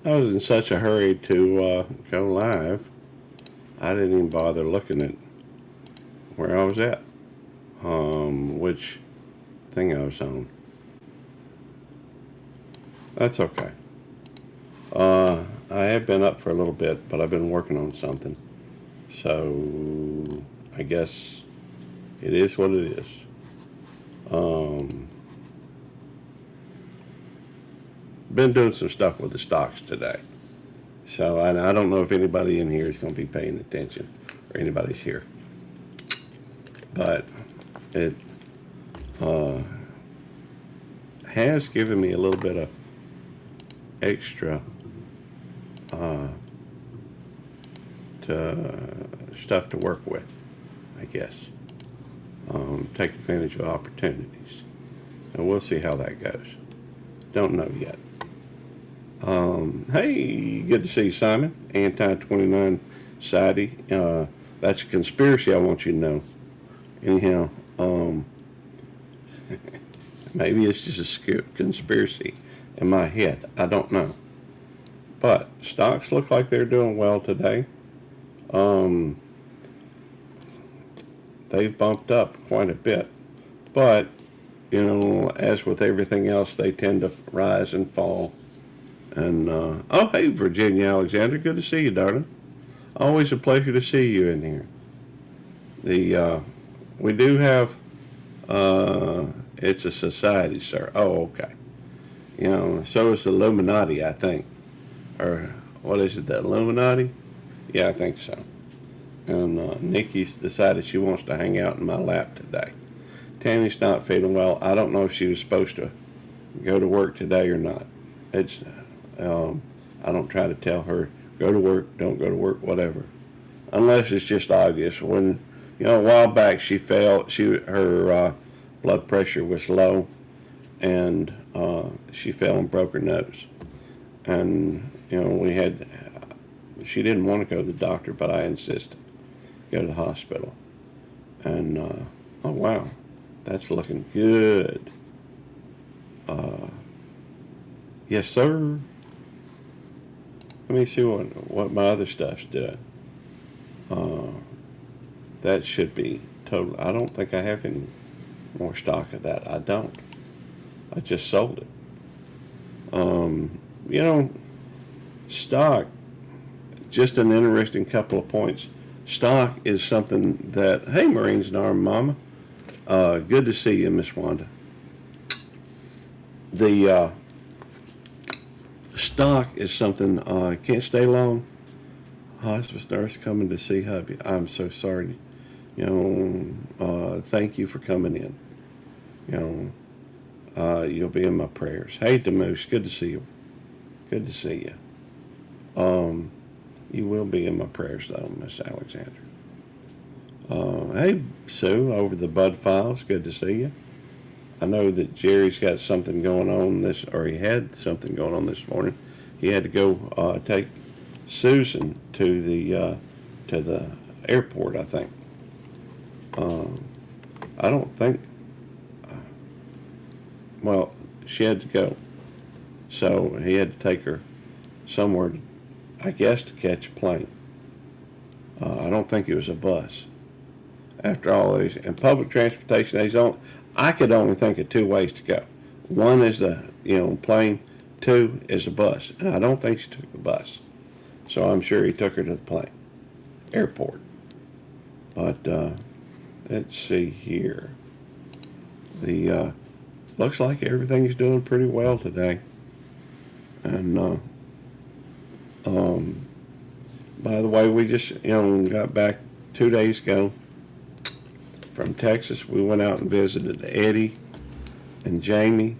I was in such a hurry to go live, I didn't even bother looking at where I was at, which thing I was on. That's okay. I have been up for a little bit, but I've been working on something. So I guess it is what it is. Um, been doing some stuff with the stocks today. So I don't know if anybody in here is going to be paying attention or anybody's here. But it uh, has given me a little bit of extra uh, stuff to work with, I guess. Take advantage of opportunities. And we'll see how that goes. Don't know yet. Hey, good to see you, Simon. Anti-29 Society. That's a conspiracy, I want you to know. Anyhow, maybe it's just a conspiracy in my head. I don't know. But stocks look like they're doing well today. Um, they've bumped up quite a bit. But, as with everything else, they tend to rise and fall. And, oh, hey, Virginia Alexander, good to see you, darling. Always a pleasure to see you in here. We do have, it's a society, sir. Oh, okay. So is the Illuminati, I think. Or, what is it, the Illuminati? Yeah, I think so. And Nikki's decided she wants to hang out in my lap today. Tammy's not feeling well. I don't know if she was supposed to go to work today or not. It's, I don't try to tell her, go to work, don't go to work, whatever. Unless it's just obvious. When, a while back she fell, her blood pressure was low, and she fell and broke her nose. And, she didn't want to go to the doctor, but I insisted. Go to the hospital. And, oh wow, that's looking good. Yes, sir. Let me see what my other stuff's doing. That should be total. I don't think I have any more stock of that. I don't. I just sold it. Um, you know, stock, just an interesting couple of points. Stock is something that, hey, Marines and Arm Mama, good to see you, Miss Wanda. The stock is something, can't stay long. Hospice nurse coming to see hubby. I'm so sorry. Thank you for coming in. You'll be in my prayers. Hey, Demoose, good to see you. Good to see you. You will be in my prayers, though, Miss Alexander. Hey, Sue, over the Bud Files, good to see you. I know that Jerry's got something going on or he had something going on this morning. He had to go take Susan to the airport, I think. I don't think. Well, she had to go, so he had to take her somewhere, I guess, to catch a plane. I don't think it was a bus. After all these, in public transportation, I could only think of two ways to go. One is the plane. Two is a bus, and I don't think she took the bus. So I'm sure he took her to the airport. But let's see here. The looks like everything's doing pretty well today. And by the way, we just got back 2 days ago from Texas. We went out and visited Eddie and Jamie,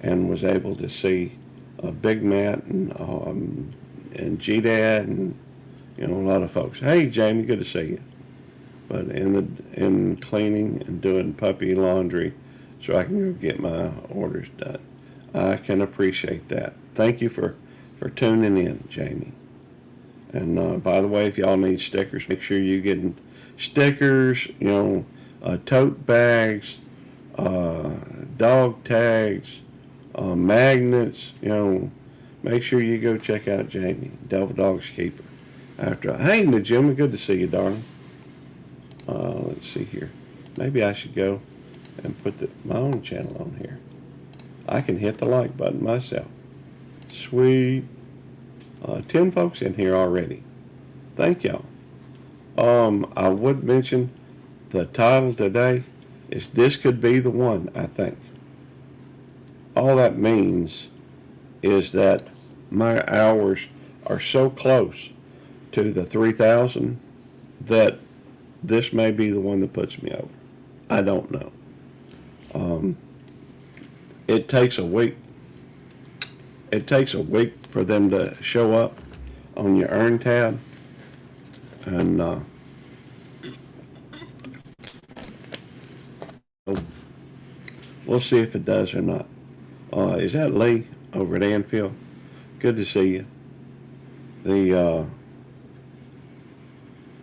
and was able to see Big Matt and G-Dad and a lot of folks. Hey, Jamie, good to see you. But in cleaning and doing puppy laundry, so I can go get my orders done. I can appreciate that. Thank you for tuning in, Jamie. And by the way, if y'all need stickers, make sure you're getting stickers, tote bags, dog tags, magnets, make make sure you go check out Jamie, Devil Dog's Keeper. Hey, Najima, good to see you, darling. Let's see here. Maybe I should go and put my own channel on here. I can hit the like button myself. Sweet. 10 folks in here already. Thank y'all. I would mention the title today is This Could Be the One, I think. All that means is that my hours are so close to the 3,000 that this may be the one that puts me over. I don't know. It takes a week. It takes a week for them to show up on your earn tab, and we'll see if it does or not. Is that Lee over at Anfield? Good to see you.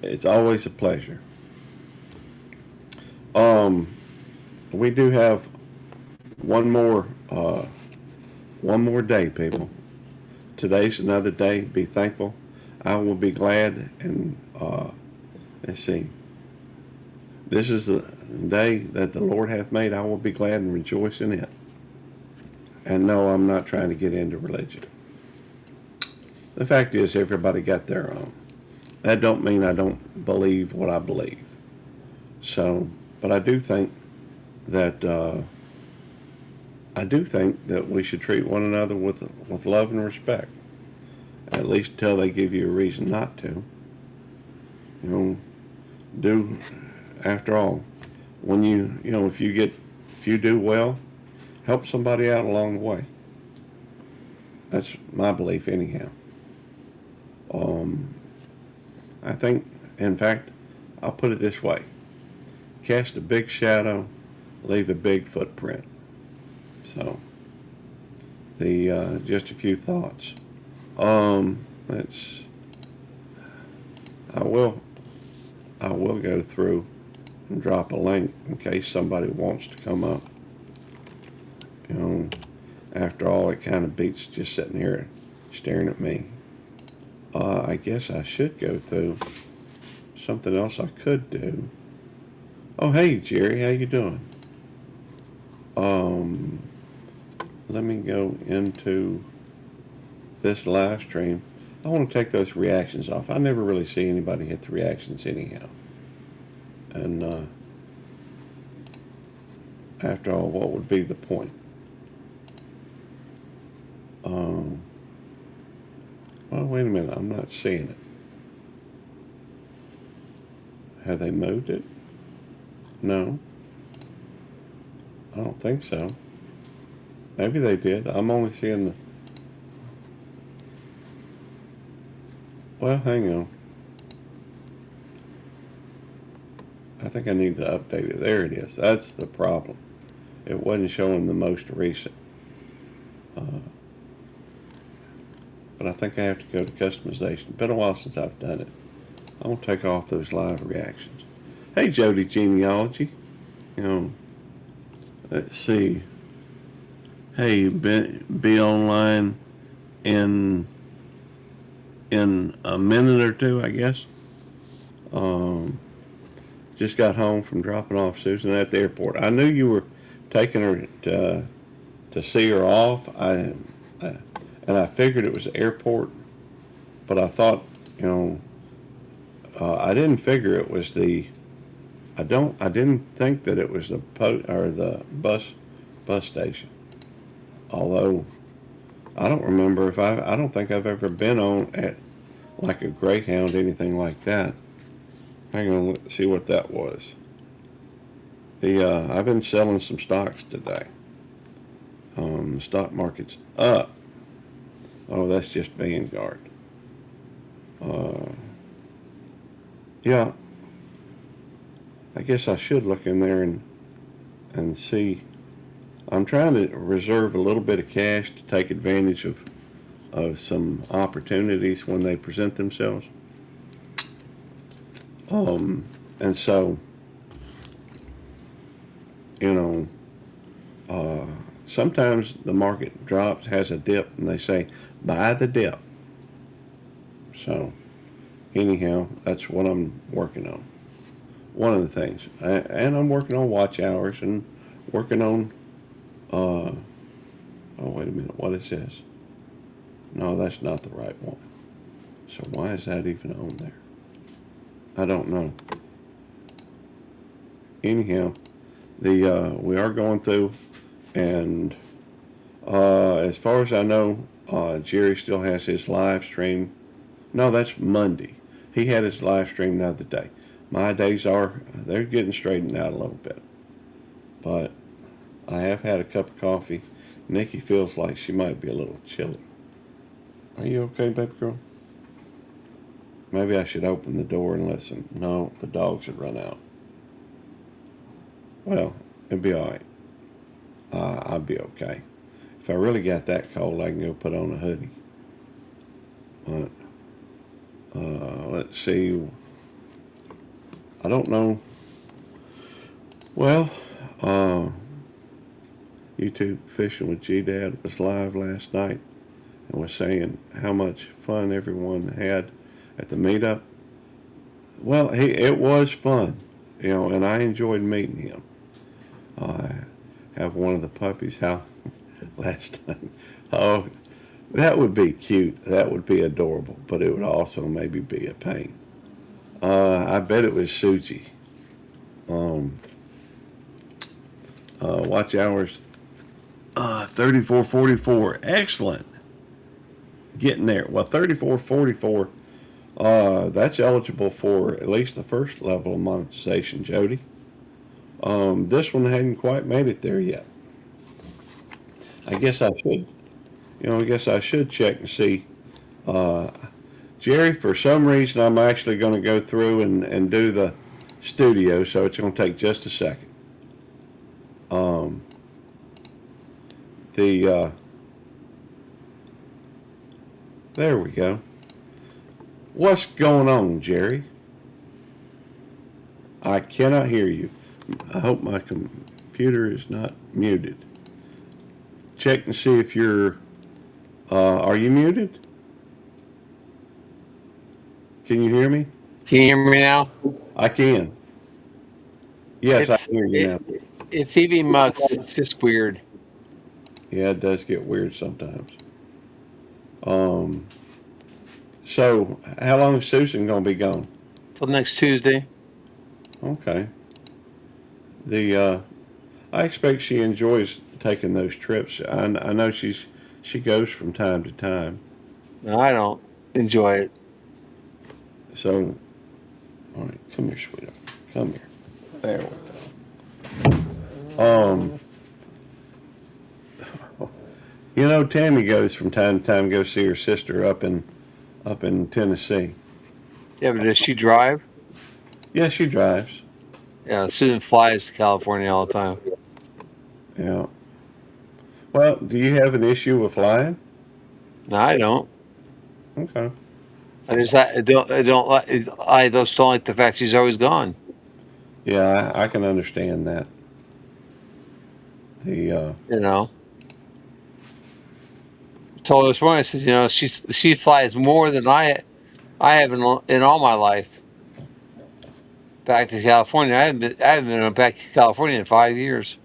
It's always a pleasure. We do have one more day, people. Today's another day. Be thankful. I will be glad. And let's see. This is the day that the Lord hath made. I will be glad and rejoice in it. And no, I'm not trying to get into religion. The fact is, everybody got their own. That don't mean I don't believe what I believe. So, but I do think that we should treat one another with love and respect, at least until they give you a reason not to. After all, when if you do well, help somebody out along the way. That's my belief anyhow. I think, in fact, I'll put it this way. Cast a big shadow, leave a big footprint. So, just a few thoughts. I will go through and drop a link in case somebody wants to come up. After all, it kind of beats just sitting here staring at me. I guess I should go through something else I could do. Oh, hey, Jerry, how you doing? Let me go into this live stream. I want to take those reactions off. I never really see anybody hit the reactions anyhow. And after all, what would be the point? Well, wait a minute. I'm not seeing it. Have they moved it? No. I don't think so. Maybe they did. I'm only seeing the... Well, hang on. I think I need to update it. There it is. That's the problem. It wasn't showing the most recent. But I think I have to go to customization. Been a while since I've done it. I'm going to take off those live reactions. Hey, Jody Genealogy. Let's see. Hey, be online in a minute or two, I guess. Just got home from dropping off Susan at the airport. I knew you were taking her to see her off. And I figured it was the airport, but I thought, I didn't figure it was I didn't think that it was the bus station. Although I don't remember I don't think I've ever been on at like a Greyhound, anything like that. Hang on, let's see what that was. I've been selling some stocks today. The stock market's up. Oh, that's just Vanguard. Yeah. I guess I should look in there and see. I'm trying to reserve a little bit of cash to take advantage of some opportunities when they present themselves. And so, sometimes the market drops, has a dip, and they say buy the dip. So anyhow, that's what I'm working on. One of the things, and I'm working on watch hours and working on. Oh wait a minute, what is this? No, that's not the right one. So why is that even on there? I don't know. Anyhow, the we are going through, and as far as I know, Jerry still has his live stream. No, that's Monday. He had his live stream the other day. My days they're getting straightened out a little bit, but I have had a cup of coffee. Nikki feels like she might be a little chilly. Are you okay, baby girl? Maybe I should open the door and listen. No, the dogs had run out. Well, it'll be all right. I'll be okay. If I really got that cold, I can go put on a hoodie. But let's see. I don't know. Well, YouTube Fishing with G-Dad was live last night and was saying how much fun everyone had at the meetup. Well, it was fun, and I enjoyed meeting him. I have one of the puppies out last night. Oh, that would be cute. That would be adorable, but it would also maybe be a pain. I bet it was Suji. Watch hours 3444. Excellent. Getting there. Well, 3444. That's eligible for at least the first level of monetization, Jody. This one hadn't quite made it there yet. I guess I should. I guess I should check and see. Jerry, for some reason, I'm actually going to go through and do the studio, so it's going to take just a second. There we go. What's going on, Jerry? I cannot hear you. I hope my computer is not muted. Check and see if are you muted? Can you hear me? Can you hear me now? I can. Yes, I can hear you now. It's even Mux. It's just weird. Yeah, it does get weird sometimes. So how long is Susan gonna be gone? Till next Tuesday. Okay. I expect she enjoys taking those trips. I know she goes from time to time. No, I don't enjoy it. So, all right, come here, sweetheart. Come here. There we go. Tammy goes from time to time go see her sister up in Tennessee. Yeah, but does she drive? Yeah, she drives. Yeah, Susan flies to California all the time. Yeah. Well, do you have an issue with flying? No, I don't. Okay. I just don't like the fact she's always gone. Yeah, I can understand that. You know. Told her this morning, I said, she flies more than I have in all my life. Back to California. I haven't been back to California in 5 years.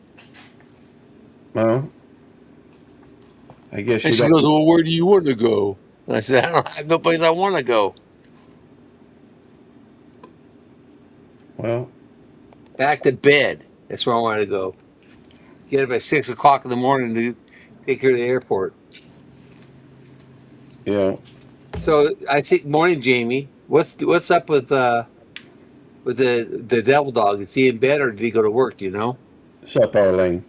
Well, I guess And she goes, well, where do you want to go? And I said, I don't have no place I want to go. Well, back to bed. That's where I want to go. Get up at 6 o'clock in the morning to take her to the airport. Yeah. So I say, morning, Jamie. What's up with the devil dog? Is he in bed or did he go to work? Do you know? What's up, Arlene?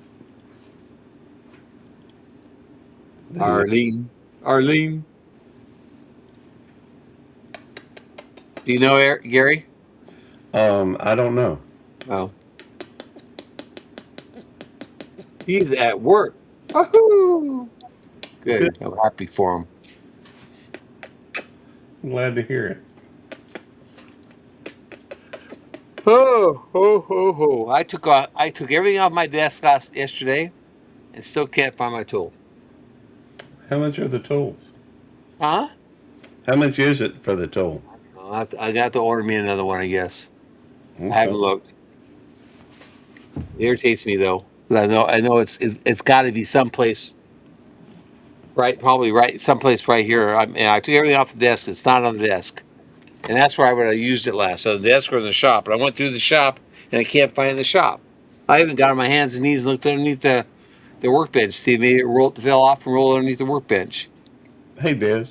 Arlene. Do you know Gary? I don't know. Oh. He's at work. Woohoo! Good. I'm happy for him. I'm glad to hear it. Oh. I took everything off my desk yesterday. and still can't find my tool. How much are the tools? Huh? How much is it for the tool? I got to order me another one, I guess. I Okay. haven't looked. It irritates me though. But I know it's got to be someplace right, probably right, someplace right here. I took everything off the desk. It's not on the desk, and that's where I would have used it last. So the desk or in the shop. But I went through the shop and I can't find the shop. I even got on my hands and knees and looked underneath the workbench. See, maybe fell off and rolled underneath the workbench. Hey, Des.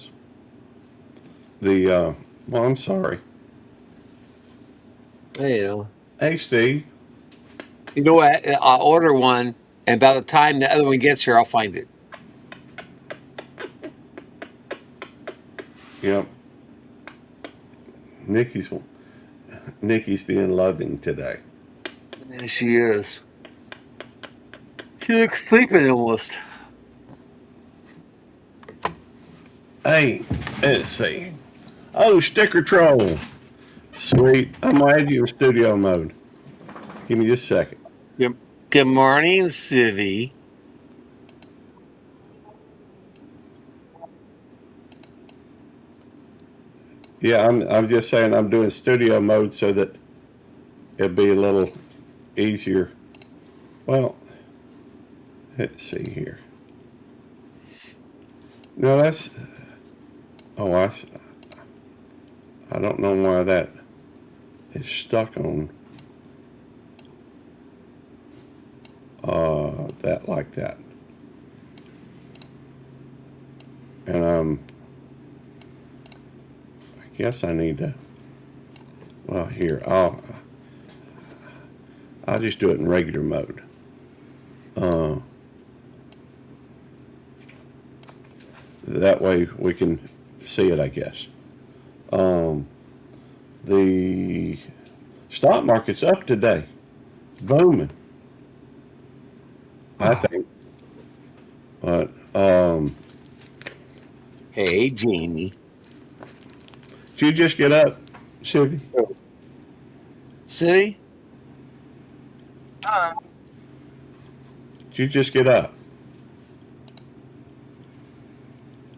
Well, I'm sorry. You know. Hey, Steve. You know what? I'll order one, and by the time the other one gets here, I'll find it. Yep. Nikki's Nikki's being loving today. Yeah, she is. She looks sleeping almost. Hey, let's see. Oh, sticker troll. Sweet. I'm gonna add you in studio mode. Give me just a second. Yep. Good morning, Civvy. Yeah, I'm just saying I'm doing studio mode so that it'll be a little easier. Well, let's see here. No, that's. Oh, I don't know why that is stuck on that like that. And I guess I need to. Well, here I'll just do it in regular mode. That way we can see it, I guess. The stock market's up today. It's booming, I think. But Hey, Jamie. did you just get up, Chevy? Civvy? Uh, Did you just get up?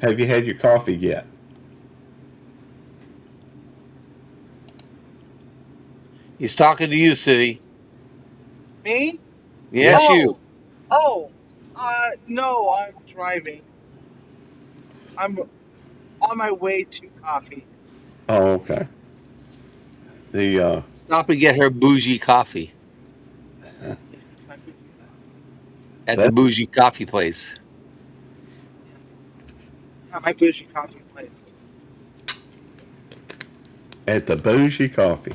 Have you had your coffee yet? He's talking to you, Civvy. me? Yes, Yeah. you. Oh, no, I'm driving. I'm on my way to coffee. Oh, okay. The Stop and get her bougie coffee Yes, at the that bougie coffee place. my bougie coffee place. at the bougie coffee.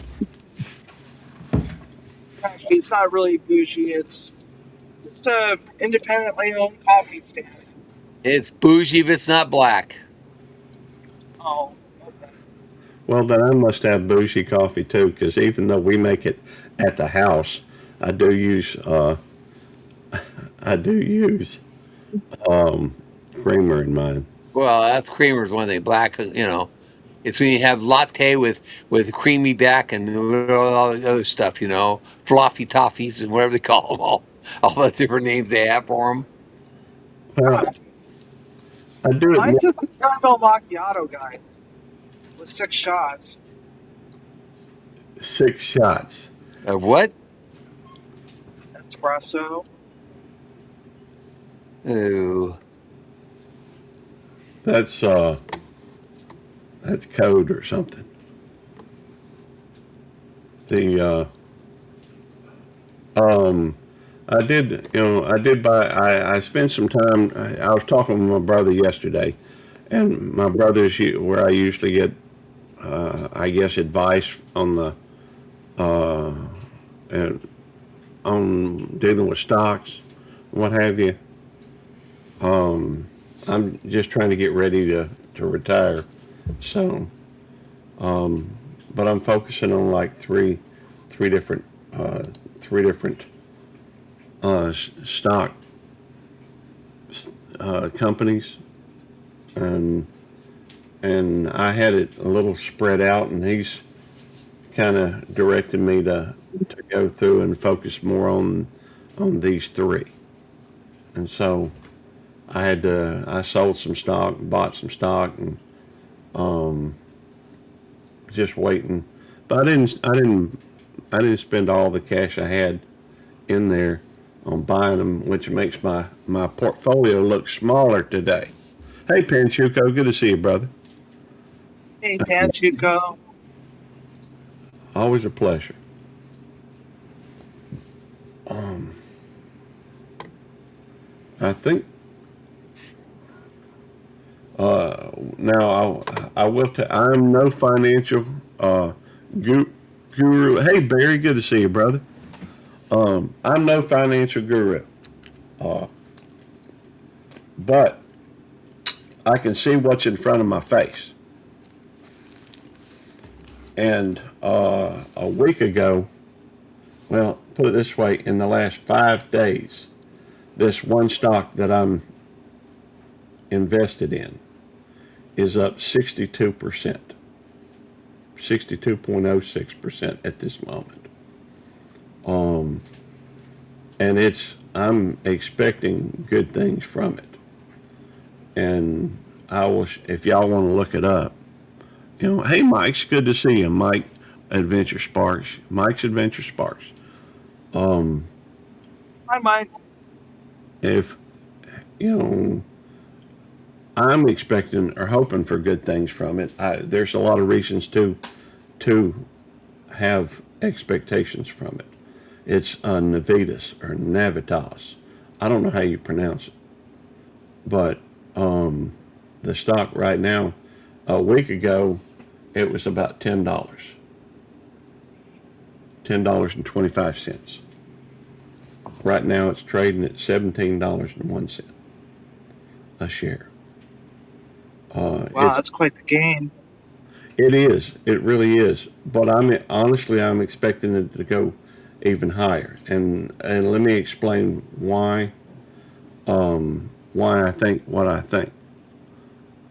Actually, it's not really bougie. It's just a independently owned coffee stand. It's bougie if it's not black. Oh, okay. Well, then I must have bougie coffee too, because even though we make it at the house, I do use I do use creamer in mine. Well, that's creamer's one thing. Black, it's when you have latte with creamy back and all the other stuff. Floffy toffees and whatever they call them all the different names they have for them. Well, I do it Mine's just a caramel macchiato, guys, with 6 shots. 6 shots. Of what? Espresso. Ooh. That's code or something. The I did, I did buy. I spent some time. I was talking with my brother yesterday, and my brother's where I usually get, I guess, advice on the uh, and on dealing with stocks, what have you. I'm just trying to get ready to retire, so but I'm focusing on like three different uh, three different stock companies, and I had it a little spread out, and he's kind of directed me to go through and focus more on these three. and so I sold some stock, bought some stock, and um, just waiting. But I didn't spend all the cash I had in there on buying them, which makes my portfolio look smaller today. Hey, Panchuco, good to see you, brother. Hey, Panchuco. Always a pleasure. Um, I think now I will. I'm no financial uh, guru. Hey, Barry, good to see you, brother. I'm no financial guru, uh, but I can see what's in front of my face. And a week ago, well, put it this way, in the last 5 days, this one stock that I'm invested in is up 62%, 62.06% at this moment. Um, and I'm expecting good things from it. And if y'all want to look it up, hey, Mike's good to see you, Mike Adventure Sparks, Mike's Adventure Sparks. Um, Hi, Mike. if you know, I'm expecting or hoping for good things from it. There's a lot of reasons to have expectations from it. It's Navitas or Navitas. I don't know how you pronounce it, but the stock right now, a week ago, it was about $10, $10.25. Right now, it's trading at $17.01 a share. Wow, It's that's quite the gain. It is. It really is. But I'm expecting it to go even higher. And let me explain why I think what I think.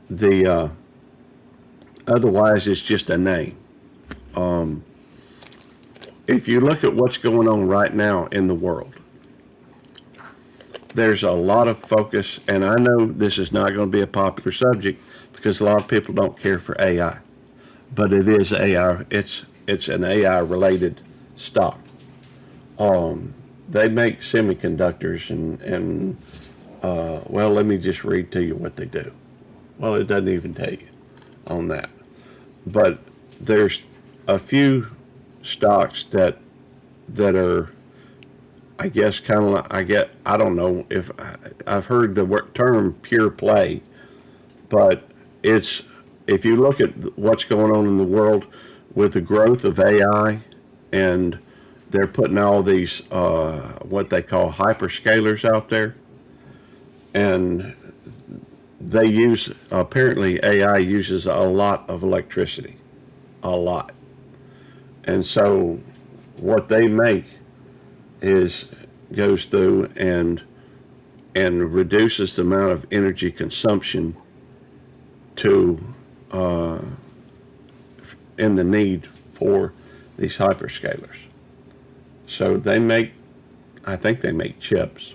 The Otherwise it's just a name. Um, if you look at what's going on right now in the world, there's a lot of focus, and I know this is not going to be a popular subject because a lot of people don't care for AI, but it is AI. It's an AI related stock. They make semiconductors, and well, let me just read to you what they do. Well, it doesn't even tell you on that, but there's a few stocks that are, I guess, kind of like, I don't know if I've heard the term pure play, but it's if you look at what's going on in the world with the growth of AI, and they're putting all these what they call hyperscalers out there, and they use apparently AI uses a lot of electricity, a lot, and so what they make is goes through and reduces the amount of energy consumption to uh, in the need for these hyperscalers. So I think they make chips,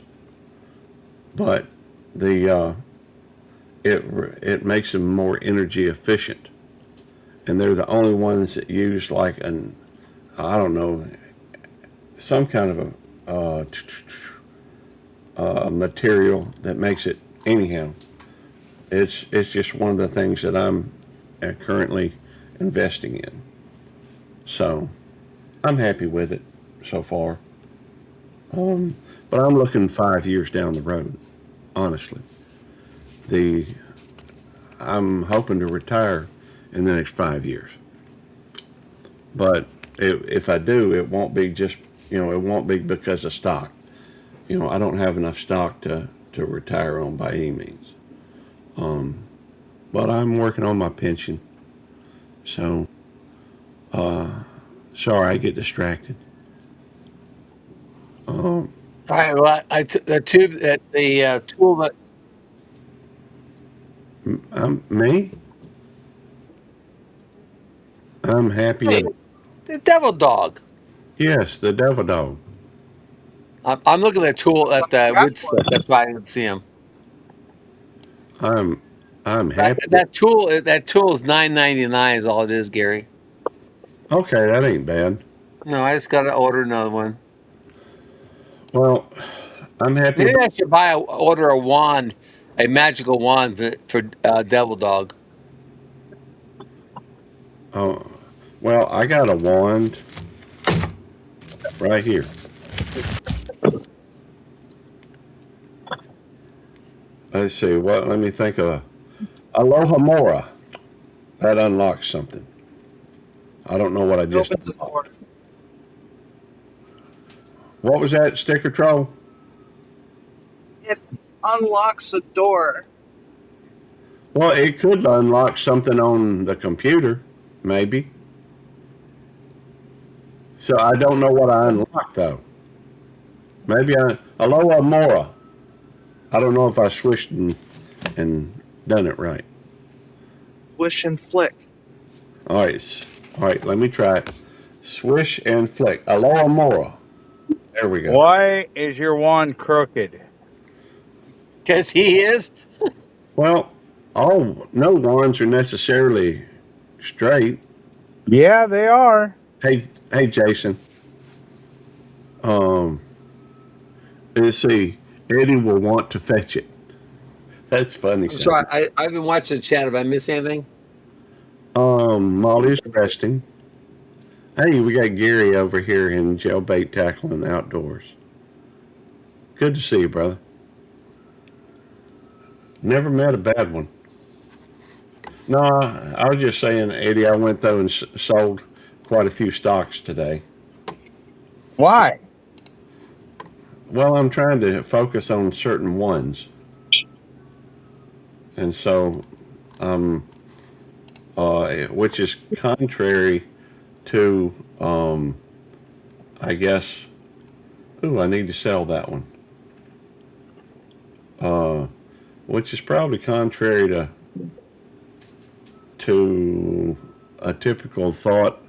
but the it makes them more energy efficient, and they're the only ones that use like I don't know, some kind of material that makes it anyhow. It's just one of the things that I'm currently investing in. So I'm happy with it so far. Um, but I'm looking 5 years down the road. Honestly, the I'm hoping to retire in the next 5 years. But if I do, it won't be just it won't be because of stock. I don't have enough stock to retire on by any means. Um, but I'm working on my pension. So sorry, I get distracted. Um, All right. Well, the tube that the tool that me. I'm happy. hey, the devil dog. Yes, the devil dog. I'm looking at tool at the That's wood stuff. one. That's why I didn't see them. I'm I'm That happy. that tool is $9.99 is all it is, Gary. Okay, that ain't bad. No, I just got to order another one. Well, I'm happy. Maybe I should order a wand, a magical wand for Devil Dog. Oh, well, I got a wand right here. Let's see. What? Let me think of Aloha Mora. That unlocks something. I don't know what I It just. opens a door. What was that, Sticker Troll? It unlocks a door. Well, it could unlock something on the computer, maybe. So I don't know what I unlocked though. Maybe Aloha Mora. I don't know if I switched and done it right. Wish and flick. All right, all right. Let me try it. Swish and flick. Aloha Mora. There we go. Why is your wand crooked? Because he is. Well, all no wands are necessarily straight. Yeah, they are. Hey, Jason. Um, let's see. Eddie will want to fetch it. That's funny. I'm sorry. I've been watching the chat. Have I missed anything? Molly's resting. Hey, we got Gary over here in Jailbait Tackling Outdoors. Good to see you, brother. Never met a bad one. No, I was just saying, Eddie, I went though and sold quite a few stocks today. Why? Well, I'm trying to focus on certain ones. And so, which is contrary to, I guess, I need to sell that one. Which is probably contrary to a typical thought,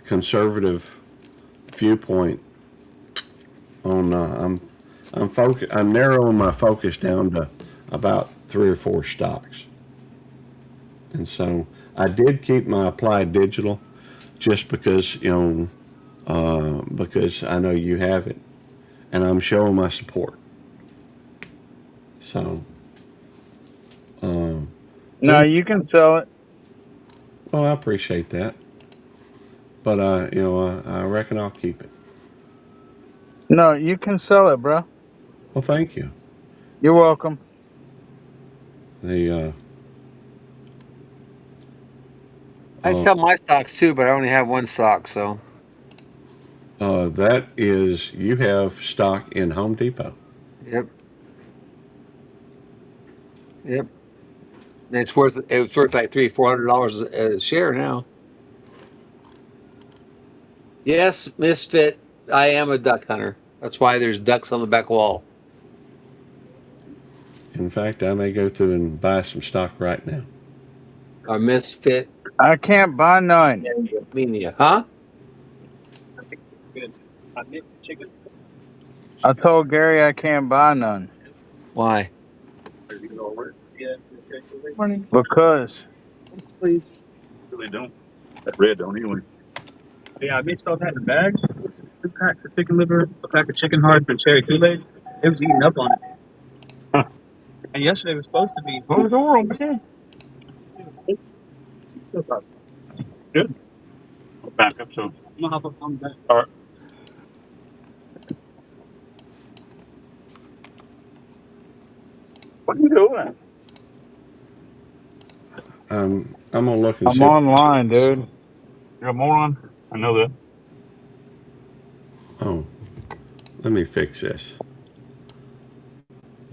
conservative viewpoint on, I'm narrowing my focus down to about 3 or 4 stocks. And so I did keep my Applied Digital just because, because I know you have it and I'm showing my support. So, No, you can sell it. well, I appreciate that. But, I reckon I'll keep it. No, you can sell it, bro. Well, thank you. You're welcome. The, I sell my stocks too, but I only have one stock. So that is, you have stock in Home Depot. yep. Yep. And it was worth like $300-400 a share now. Yes, Misfit. I am a duck hunter. That's why there's ducks on the back wall. In fact, I may go through and buy some stock right now. A Misfit I can't buy none. Mania, huh? I told Gary I can't buy none Why? Morning. because Yes, please. Really don't. That red don't anyway. Yeah, I mixed all that in bags. 2 packs of chicken liver, a pack of chicken hearts, and cherry Kool-Aid. It was eating up on it. Huh. And yesterday was supposed to be. What was the world, man? Still thought. Good. I'll back up, so I'm gonna hop up on the back. All right. What are you doing? I'm gonna look and I'm see. online, dude. You're a moron. I know that. Oh, let me fix this.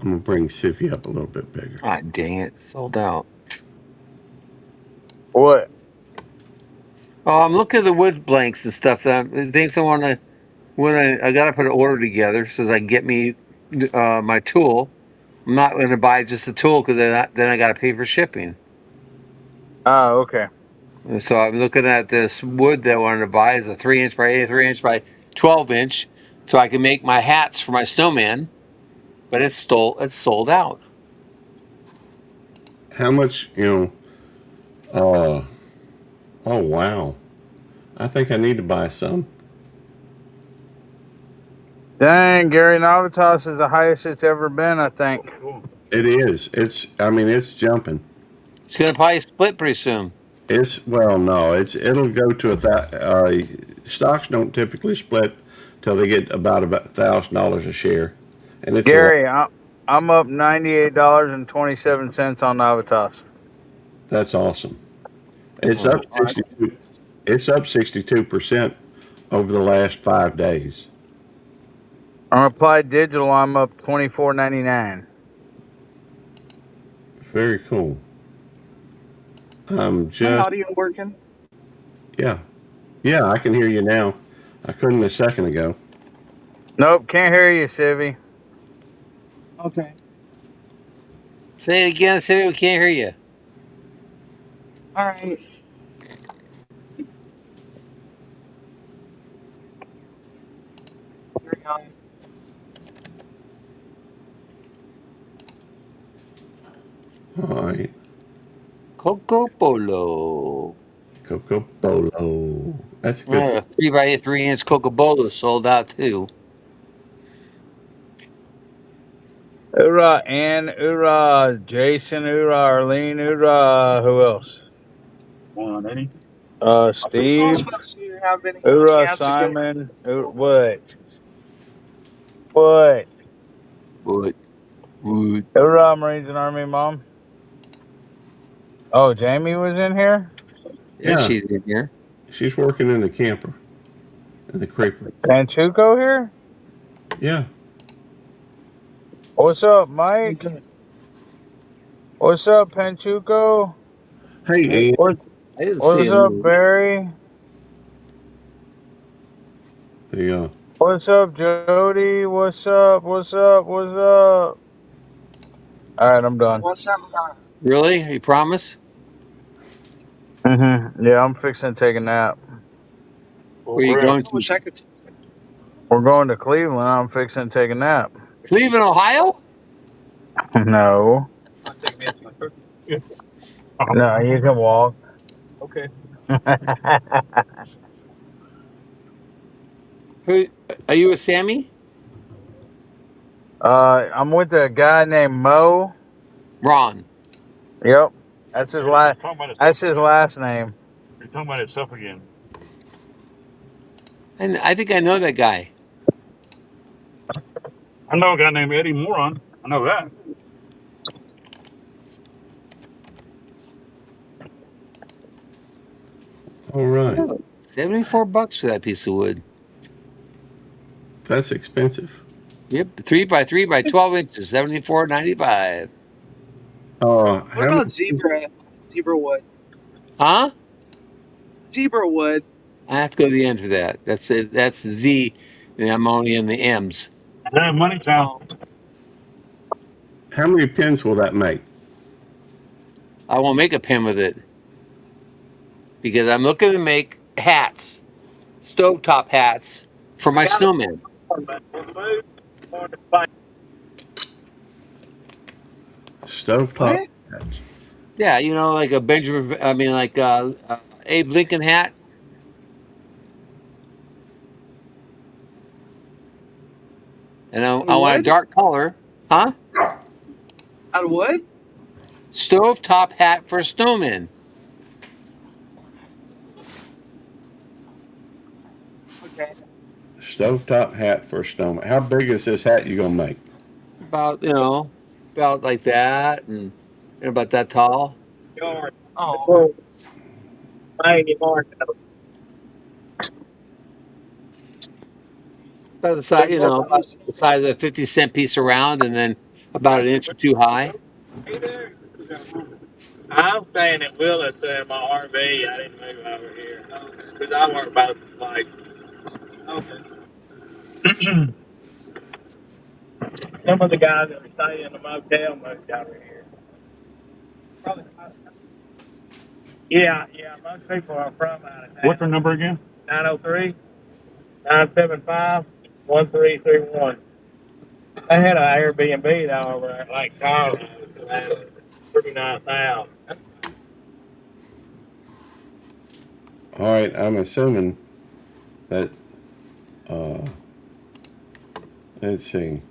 I'm gonna bring Siffy up a little bit bigger. Ah, dang it, sold out. What? Oh, I'm looking at the wood blanks and stuff. Things I want to. I got to put an order together so that I can get me my tool. I'm not going to buy just the tool because then I got to pay for shipping. Oh, okay. And so I'm looking at this wood that I wanted to buy is a 3-inch by 3-inch by 12-inch so I can make my hats for my snowman, but it's sold out. How much, oh wow. I think I need to buy some. Dang, Gary, Navitas is the highest it's ever been, I think. Cool. It is. It's jumping. It's gonna probably split pretty soon. Well, no, it'll go to stocks don't typically split till they get about $1,000 a share, and it's a lot. Gary, I'm up $98.27 on Navitas. That's awesome. It's Oh, up Oh, that's 62. nice. It's up 62% over the last 5 days. On Applied Digital, I'm up $24.99. Very cool. I'm My just audio working? yeah, yeah. I can hear you now. I couldn't a second ago. Nope, can't hear you, Civvy. Okay. say it again. Say we can't hear you. All right. Carry on. All right, Coco Polo. Coco Bolo. That's good. Yeah, 3x3-inch Coca Bolo sold out too. Hoorah, Ann, hoorah, Jason, hoorah, Arlene, hoorah. Who else? One, Eddie. I don't Steve, suppose you have any hoorah, chance of getting Simon. What? What? Wood. Hoorah, Marines and Army Mom. Oh, Jamie was in here? Yeah, Yeah. she's in here. She's working in the camper, in the creeper. Panchuco here? Yeah. What's up, Mike? good? What's up, Panchuco? Hey, Ann. I didn't see What's him. up, Barry? The What's up, Jody? What's up? What's up? What's up? All right, I'm done. What's that about? Really? You promise? Yeah, I'm fixing to take a nap. Where are you going I wish to? I could. We're going to Cleveland. I'm fixing to take a nap. Cleveland, Ohio? No. I'll take me my turkey. No, you can walk. Okay. Who are you with Sammy? I'm with a guy named Mo. Ron. Yep. That's his last. Talking about That's his last name. You're talking about itself again. And I think I know that guy. I know a guy named Eddie Moron. I know that. all right. $74 for that piece of wood. That's expensive. Yep, 3x3x12 inches, $74.95. What How about many, zebra wood? Huh? Zebra wood. I have to go to the end for that. That's it. That's the Z, and I'm only in the M's. Yeah, Money Town. Oh, how many pins will that make? I won't make a pin with it because I'm looking to make hats, stovetop hats for my snowman. Stovetop what? hats. Yeah, like a Benjamin. I mean, like Abe Lincoln hat. And I want a Wood? dark color, huh? Out of wood? Stovetop hat for snowmen. Okay. Stovetop hat for a snowman. How big is this hat you gonna make? About about like that, and about that tall. Oh, About the size, about the size of a 50-cent piece around, and then about an inch or two high. I'm staying in Willis in my RV. I didn't move over here because I work both like. Okay. Some of the guys that stay in the motel moved over here. Probably. Yeah, most people are from out of town. What's her number again? 903 975 1331. I had an Airbnb down over at Lake Tahoe. So that was pretty nice house. All right, I'm assuming that, let's see.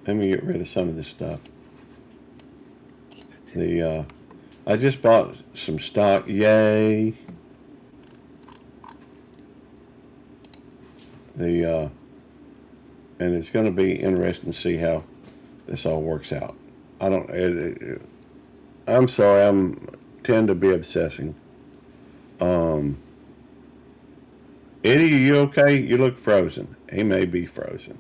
Let me get rid of some of this stuff. I just bought some stock. Yay. And it's going to be interesting to see how this all works out. I'm sorry, tend to be obsessing. Eddie, are you okay? You look frozen. He may be frozen.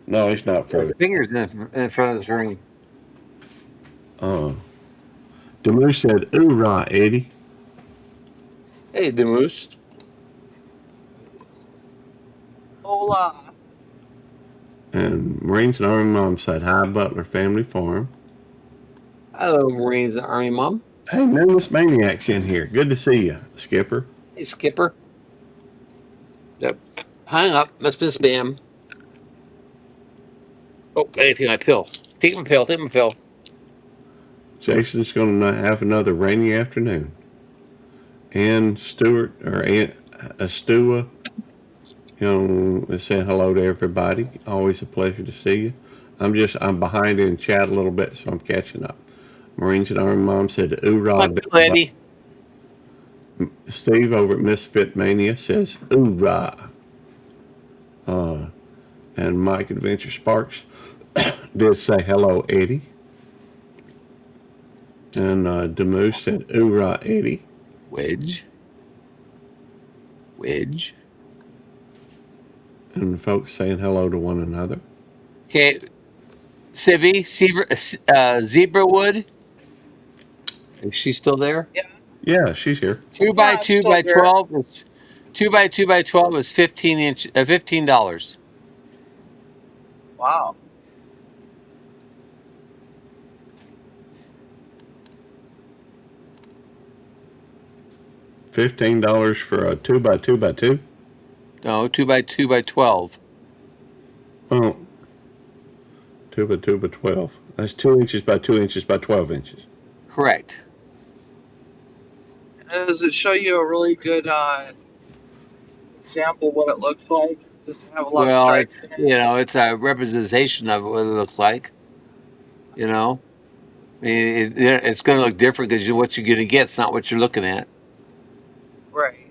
No, he's not His frozen. fingers in front of the screen. Demus said, "Oorah, Eddie." Hey, Demus. Hola. And Marines and Army Mom said, "Hi, Butler Family Farm." Hello, Marines and Army Mom. Hey, Nameless Maniac's in here. Good to see you, Skipper. Hey, Skipper. Yep. Hang up. Must be spam. Oh, I didn't take my pill. Take my pill. Take my pill. Jason's going to have another rainy afternoon. Ann Stewart, or Aunt Astua, is saying hello to everybody. Always a pleasure to see you. I'm behind in chat a little bit, so I'm catching up. Marines and Army Mom said, "Oorah, Eddie." Steve over at Misfit Mania says, "Oorah." And Mike Adventure Sparks did say hello, Eddie. And Demus said, "Oorah, Eddie." Wedge. And folks saying hello to one another. Okay. Zebrawood. Is she still there? Yeah. Yeah, she's here. 2 by Yeah, I'm 2 still by here. 12 is 2 by 2 by 12 is $15. Wow. $15 for a 2 by 2 by 2. No, 2 by 2 by 12. Oh, 2 by 2 by 12. That's 2 inches by 2 inches by 12 inches. Correct. Does it show you a really good example of what it looks like? Does it have a lot of Well, stripes it's in it? it's a representation of what it looks like. I mean, it's going to look different because what you're going to get is not what you're looking at. Right.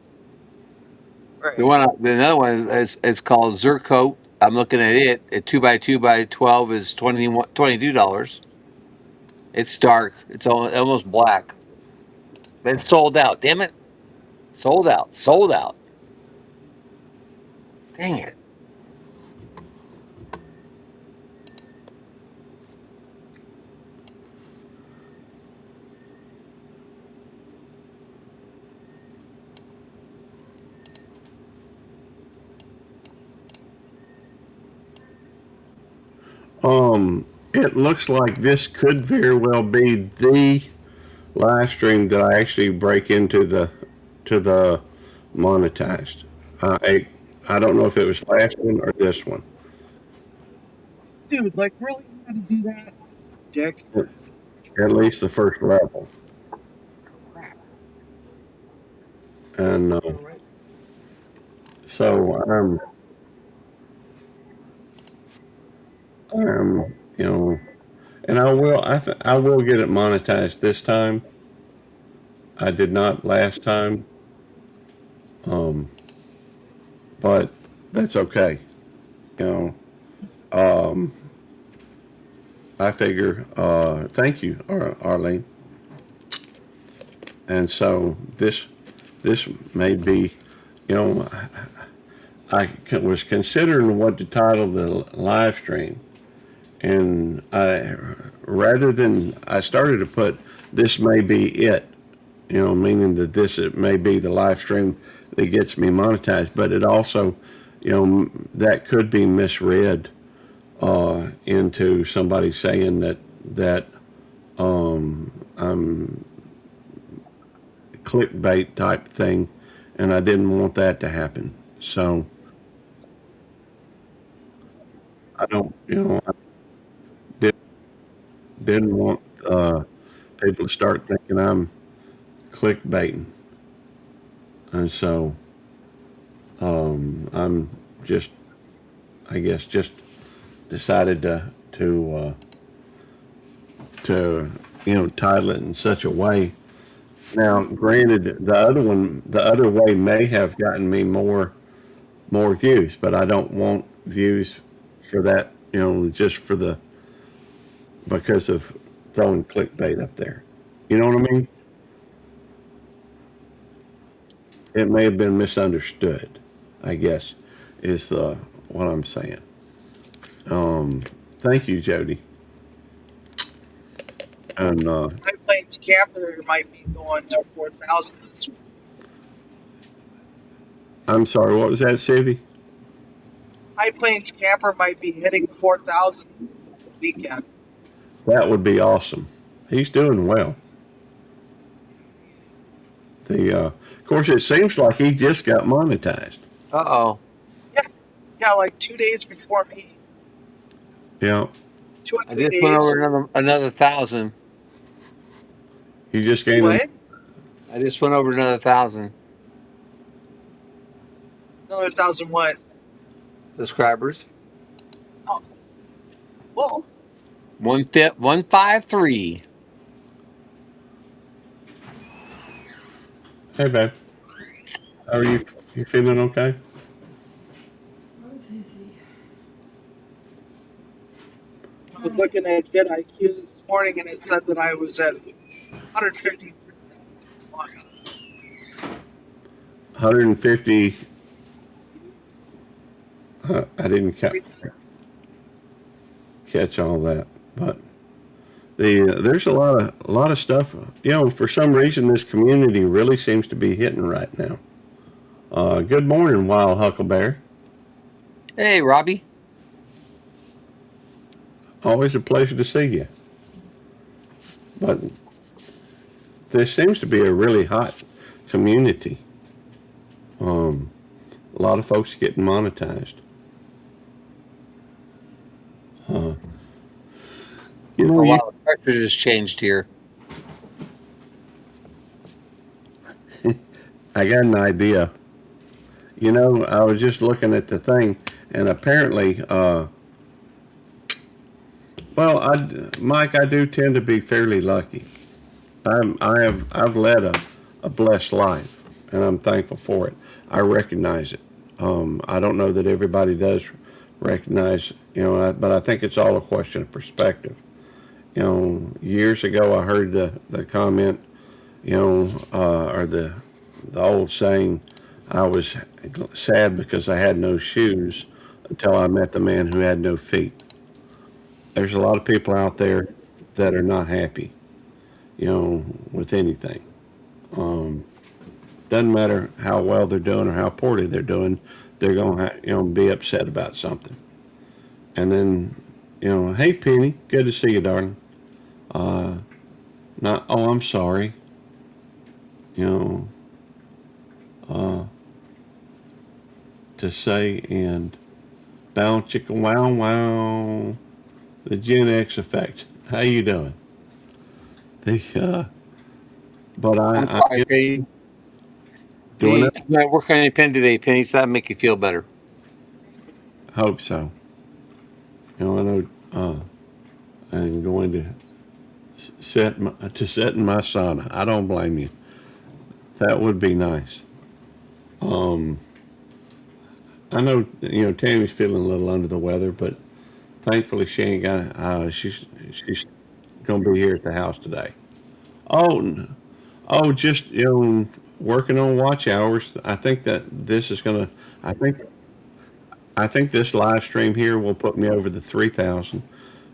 Right. The other one is it's called Zercoat. I'm looking at it. At 2 by 2 by 12 is $22. It's dark. It's almost black. But it's sold out. Damn it! Sold out. Dang it! It looks like this could very well be the live stream that I actually break into the monetized. I don't know if it was last one or this one. Dude, like, really? You had to do that? Dick. At least the first level. And so and I will get it monetized this time. I did not last time. But that's okay. I figure, thank you, Arlene. And so this may be, I was considering what to title the live stream, and I started to put "this may be it," meaning that it may be the live stream that gets me monetized, but it also, that could be misread into somebody saying that I'm clickbait type thing, and I didn't want that to happen. So I don't, I did, didn't want people to start thinking I'm clickbaiting, and so I'm just, I guess, just decided to title it in such a way. Now, granted, the other way may have gotten me more views, but I don't want views for that, just for the because of throwing clickbait up there. You know what I mean? It may have been misunderstood, I guess, is the what I'm saying. Um, Thank you, Jody. And High Plains Camper might be going to 4,000 this week. I'm sorry, what was that, Sivy? High Plains Camper might be hitting 4,000 the weekend. That would be awesome. He's doing well. Of course, it seems like he just got monetized. Uh-oh. Yeah, like 2 days before me. Yeah, 2 or I 3 just went days. over another 1,000. he just gained. What? I just went over another 1,000 Another 1,000 what? subscribers. Oh, well, 153. Hey, babe. How are you? You feeling okay? I was looking at vidIQ this morning and it said that I was at 153,000. 150. I didn't catch all that, but there's a lot of stuff. For some reason, this community really seems to be hitting right now. Good morning, Wild Huckleberry. Hey, Robbie. Always a pleasure to see you. But there seems to be a really hot community. A lot of folks getting monetized. You know, Oh, you, wow, the pressure just changed here. I got an idea. I was just looking at the thing, and apparently, Mike, I do tend to be fairly lucky. I've led a blessed life, and I'm thankful for it. I recognize it. I don't know that everybody does recognize, but I think it's all a question of perspective. Years ago, I heard the comment, or the old saying, I was sad because I had no shoes until I met the man who had no feet. There's a lot of people out there that are not happy, with anything. Doesn't matter how well they're doing or how poorly they're doing, they're gonna be upset about something. And then, hey Penny, good to see you, darling. Not, oh, I'm sorry. You know, to say and bow chicka wow wow, the Gen X effect. How you doing? The but I'm I sorry, am Penny. doing You it. might work on your pen today, Penny, so that'll make you feel better. Hope so. I know. I'm going to sit in my sauna. I don't blame you. That would be nice. Um, I know Tammy's feeling a little under the weather, but thankfully she ain't got. She's gonna be here at the house today. Oh, just working on watch hours. I think that this is gonna. I think I think this live stream here will put me over the 3,000.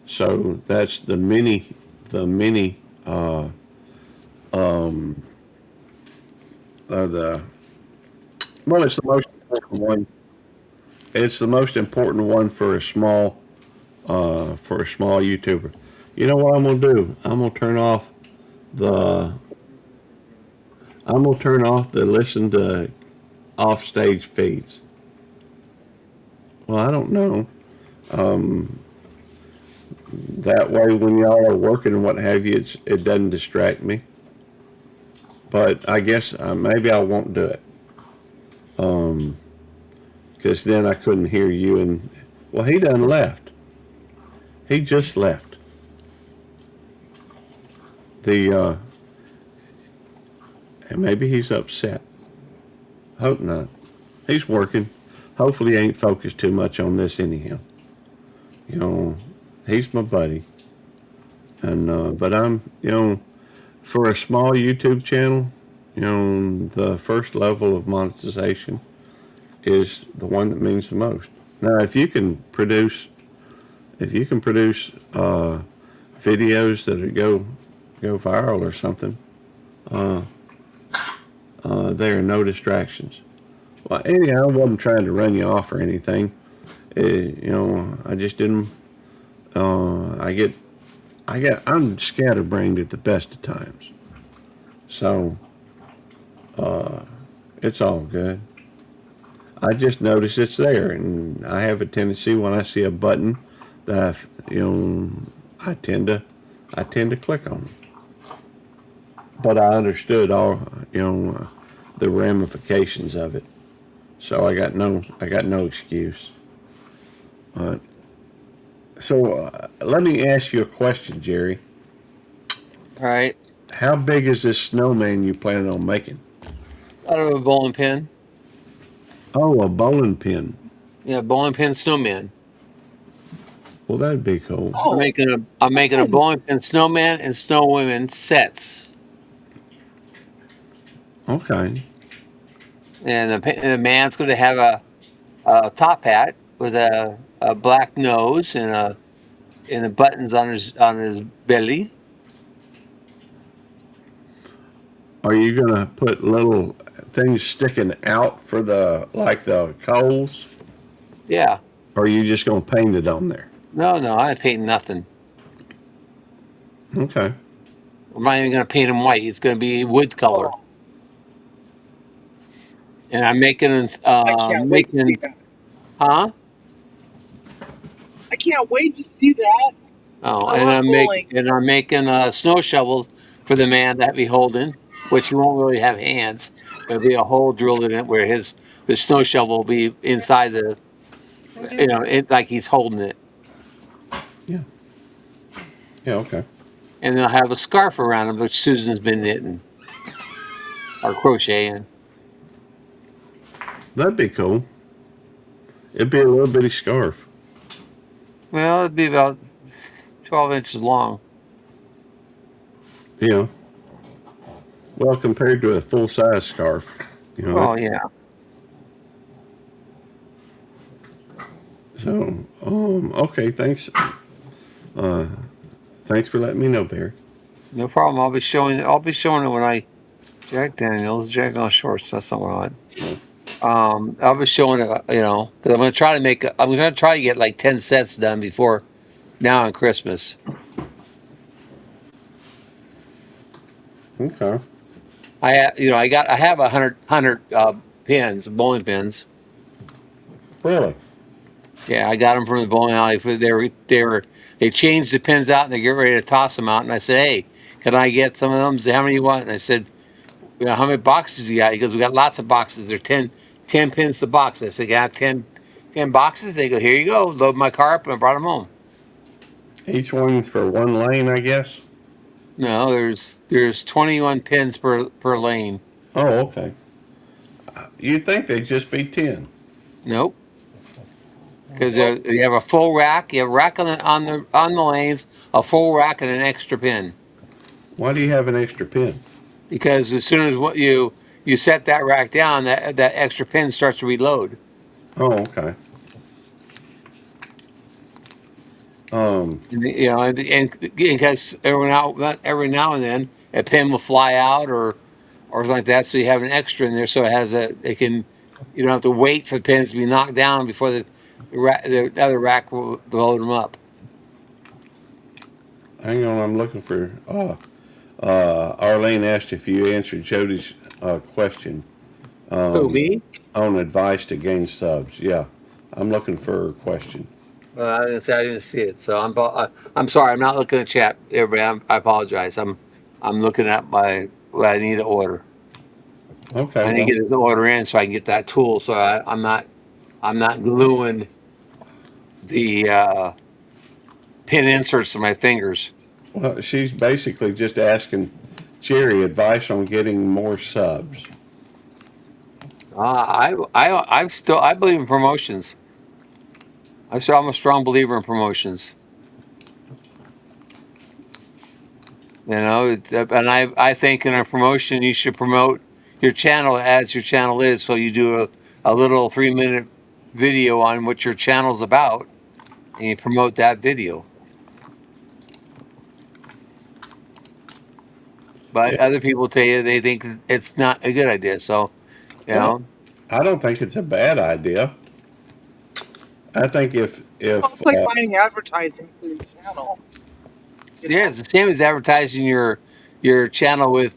So that's the mini um the well, it's the most important one. It's the most important one for a small YouTuber. You know what I'm gonna do? The I'm gonna turn off the listen to off stage feeds. Well, I don't know. That way, when y'all are working and what have you, it doesn't distract me. But I guess maybe I won't do it. Because then I couldn't hear you. And well, he done left. He just left. The and maybe he's upset. Hope not. He's working. Hopefully, he ain't focused too much on this anyhow. You know, he's my buddy. And but I'm, for a small YouTube channel, the first level of monetization is the one that means the most. Now, if you can produce videos that go viral or something, uh, there are no distractions. Well, anyhow, I wasn't trying to run you off or anything. I just didn't. I'm scatterbrained at the best of times, so it's all good. I just notice it's there, and I have a tendency when I see a button that I I tend to click on it. But I understood all the ramifications of it, so I got no excuse. Uh, so let me ask you a question, Jerry. All right. How big is this snowman you planning on making? Out of a bowling pin. Oh, a bowling pin. Yeah, bowling pin snowman. Well, that'd be cool. I'm Oh, making a fun. bowling pin snowman and snow women sets. Okay. And the man's going to have a top hat with a black nose and the buttons on his belly. Are you gonna put little things sticking out for the coals, Yeah. or are you just gonna paint it on there? No, I ain't painting nothing. Okay. I'm not even going to paint him white. It's going to be wood color. Oh, And I'm making I can't wait to see that. huh? I can't wait to see that. Oh, I love bowling. I'm making a snow shovel for the man that be holding, which he won't really have hands. There'll be a hole drilled in it where the snow shovel will be inside like he's holding it. Yeah. Yeah. Okay. And they'll have a scarf around him, which Susan's been knitting or crocheting. That'd be cool. It'd be a little bitty scarf. Well, it'd be about 12 inches long. You know. Well, compared to a full size scarf, Oh yeah. So, okay. Thanks. Uh, thanks for letting me know, Barry. No problem. I'll be showing it when I Jack Daniels shorts. That's not what I want. I'll be showing it, because I'm gonna try to get like 10 sets done before now on Christmas. Okay. I have 100 pins, bowling pins. Really? Yeah, I got them from the bowling alley. They changed the pins out and they get ready to toss them out. And I said, hey, can I get some of them? He said, how many you want? And I said, how many boxes you got? He goes, we got lots of boxes. They're 10 pins the box. I said, got 10 boxes? They go, here you go. Load my car up and I brought them home. Each one's for one lane, I guess. No, there's 21 pins per lane. Oh, okay. You'd think they'd just be 10. Nope. Because you have a full rack. You have a rack on the lanes, a full rack, and an extra pin. Why do you have an extra pin? Because as soon as you set that rack down, that extra pin starts to reload. Oh, okay. And because every now and then a pin will fly out or something like that, so you have an extra in there, so you don't have to wait for the pins to be knocked down before the other rack will load them up. Hang on, I'm looking for. Arlene asked if you answered Jody's question Who, me? on advice to gain subs. Yeah, I'm looking for a question. I didn't say I didn't see it, so I'm sorry. I'm not looking at chat, everybody. I apologize. I'm looking at what I need to order. Okay, I need well, to get the order in so I can get that tool. So I'm not gluing the pin inserts to my fingers. well, she's basically just asking Jerry advice on getting more subs. I believe in promotions. I'm a strong believer in promotions. And I think in a promotion you should promote your channel as your channel is. So you do a little 3-minute video on what your channel's about, and you promote that video. But Yeah. other people tell you they think it's not a good idea. So, you Well, know, I don't think it's a bad idea. I think Well, it's like buying advertising for your channel. You yeah, know, it's the same as advertising your channel with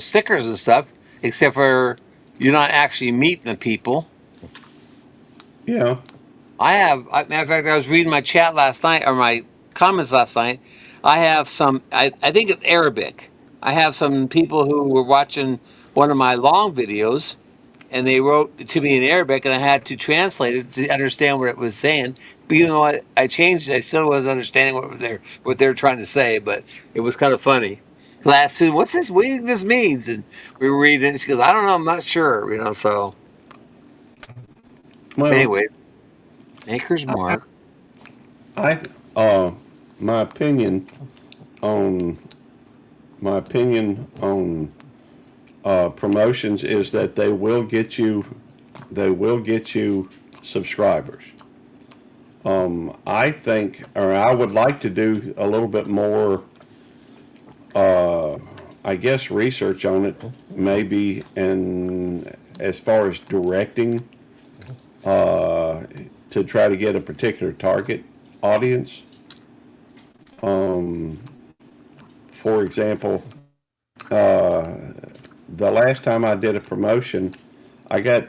stickers and stuff, except for you're not actually meeting the people. you know, Matter of fact, I was reading my chat last night or my comments last night. I have some, I think it's Arabic. I have some people who were watching one of my long videos and they wrote to me in Arabic and I had to translate it to understand what it was saying. But even though I changed it, I still wasn't understanding what they're trying to say, but it was kind of funny. Last soon, what's this? What do you think this means? And we were reading it. She goes, I don't know, I'm not sure, so well, anyways, Maker's I, Mark. I my opinion on my opinion on promotions is that they will get you subscribers. I think, or I would like to do a little bit more, I guess, research on it, maybe, and as far as directing, to try to get a particular target audience. For example, the last time I did a promotion, I got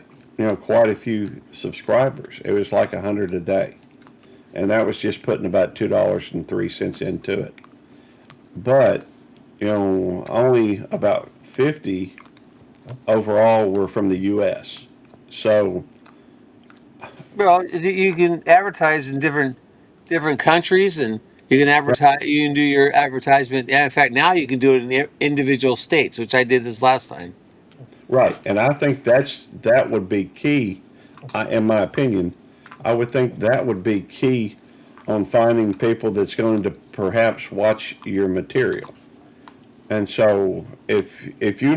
quite a few subscribers. It was like 100 a day, and that was just putting about $2.03 into it. But only about 50 overall were from the U.S. So Well, you can advertise in different countries, and you can advertise. You can do your advertisement. And in fact, now you can do it in individual states, which I did this last time. right, and I think that would be key, in my opinion. I would think that would be key on finding people that's going to perhaps watch your material. And so if you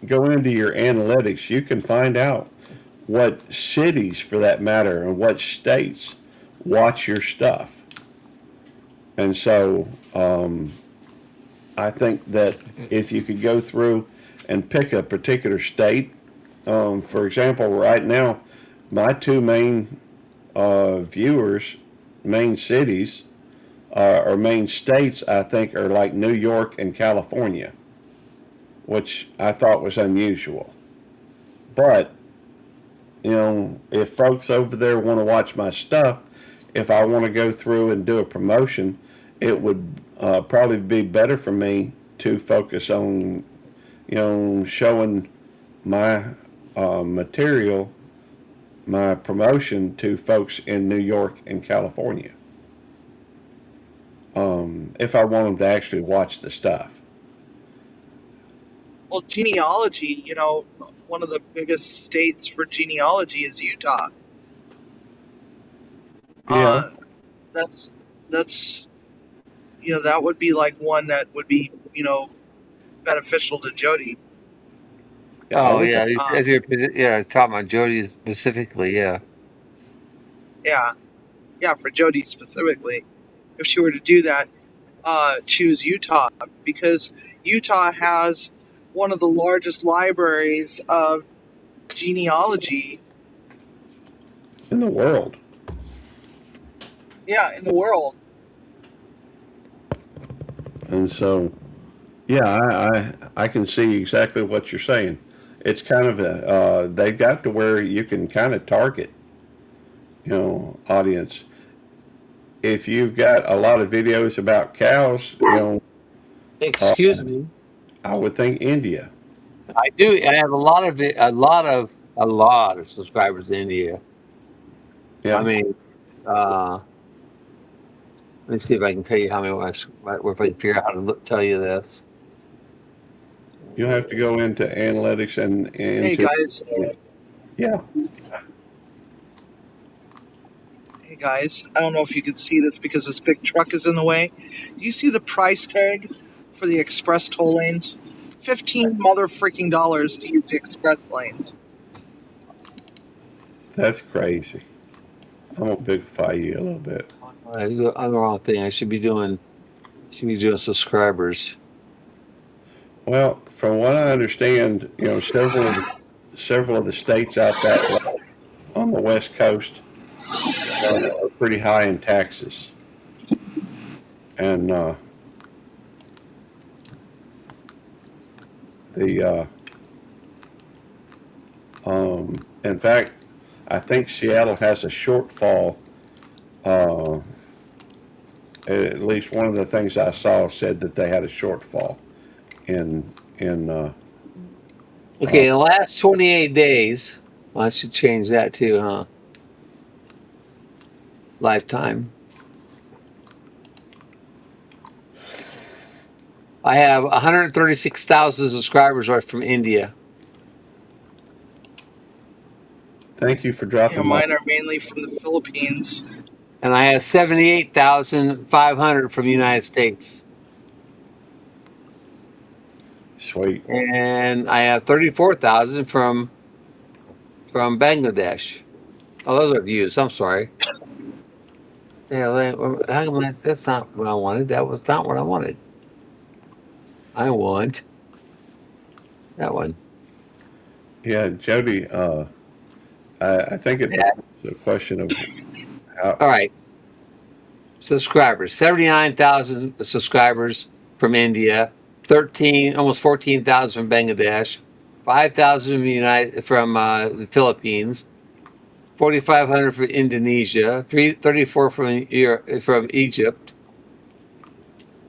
go into your analytics, you can find out what cities, for that matter, and what states watch your stuff. And so I think that if you could go through and pick a particular state, for example, right now, my two main viewers, main cities, or main states, I think, are like New York and California, which I thought was unusual. But, if folks over there want to watch my stuff, if I want to go through and do a promotion, it would probably be better for me to focus on, showing my material, my promotion to folks in New York and California. If I want them to actually watch the stuff. well, genealogy. One of the biggest states for genealogy is Utah. Yeah. That's that's that would be like one that would be beneficial to Jody. I Oh would yeah, think, Um, talking about Jody specifically. Yeah. yeah, yeah, for Jody specifically, if she were to do that, choose Utah because Utah has one of the largest libraries of genealogy, in the world. yeah, in the world. And so, yeah, I can see exactly what you're saying. It's kind of they've got to where you can kind of target audience. If you've got a lot of videos about cows, uh, Excuse me. I would think India. I do. I have a lot of subscribers in India. I Yeah, mean, uh, let me see if I can tell you how many. Or if I can figure out how to tell you this. you'll have to go into analytics and Hey into guys, yeah. hey guys. I don't know if you can see this because this big truck is in the way. Do you see the price tag for the express toll lanes? $15 to use the express lanes. That's crazy. I'm gonna bigify you a little bit. I'm the wrong thing. I should be doing. Should be doing subscribers. Well, from what I understand, several of the states out that way on the west coast are pretty high in taxes, and the in fact, I think Seattle has a shortfall. Uh, at least one of the things I saw said that they had a shortfall in Okay, in the last 28 days, well, I should change that too, huh? Lifetime. I have 136,000 subscribers right from India, Thank you for Yeah, dropping my. mine are mainly from the Philippines. and I have 78,500 from the United States, Sweet. and I have 34,000 from Bangladesh. Oh, those are views. I'm sorry. Yeah, how come that's not what I wanted? That was not what I wanted. I want that one. Yeah, Jody. I think it's Yeah. a question of All how. right. Subscribers, 79,000 subscribers from India, 13, almost 14,000 from Bangladesh, 5,000 from the Philippines, 4,500 from Indonesia, 34 from Egypt,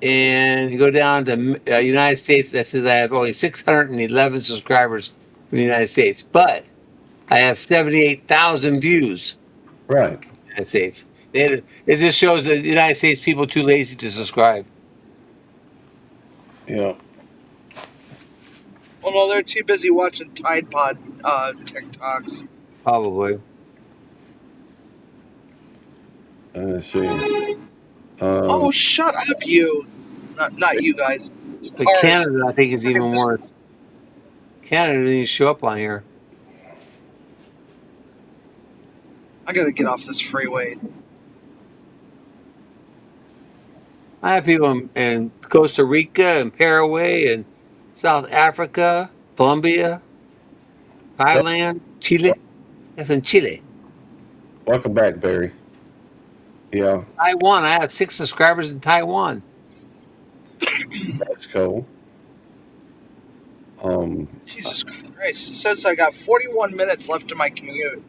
and you go down to United States. That says I have only 611 subscribers from the United States, but I have 78,000 views. Right. United States. It just shows that the United States people are too lazy to subscribe. Yeah. Well, no, they're too busy watching Tide Pod TikToks. Probably. Let's see. Oh, shut up, you! Not you guys. It's But cars. Canada, I think, is even Just- more. Canada didn't even show up on here. I gotta get off this freeway. I have people in Costa Rica and Paraguay and South Africa, Colombia, Thailand, Chile. That's in Chile. Welcome back, Barry. Yeah, Taiwan. I have 6 subscribers in Taiwan. that's cool. Jesus Christ! It says I got 41 minutes left in my commute.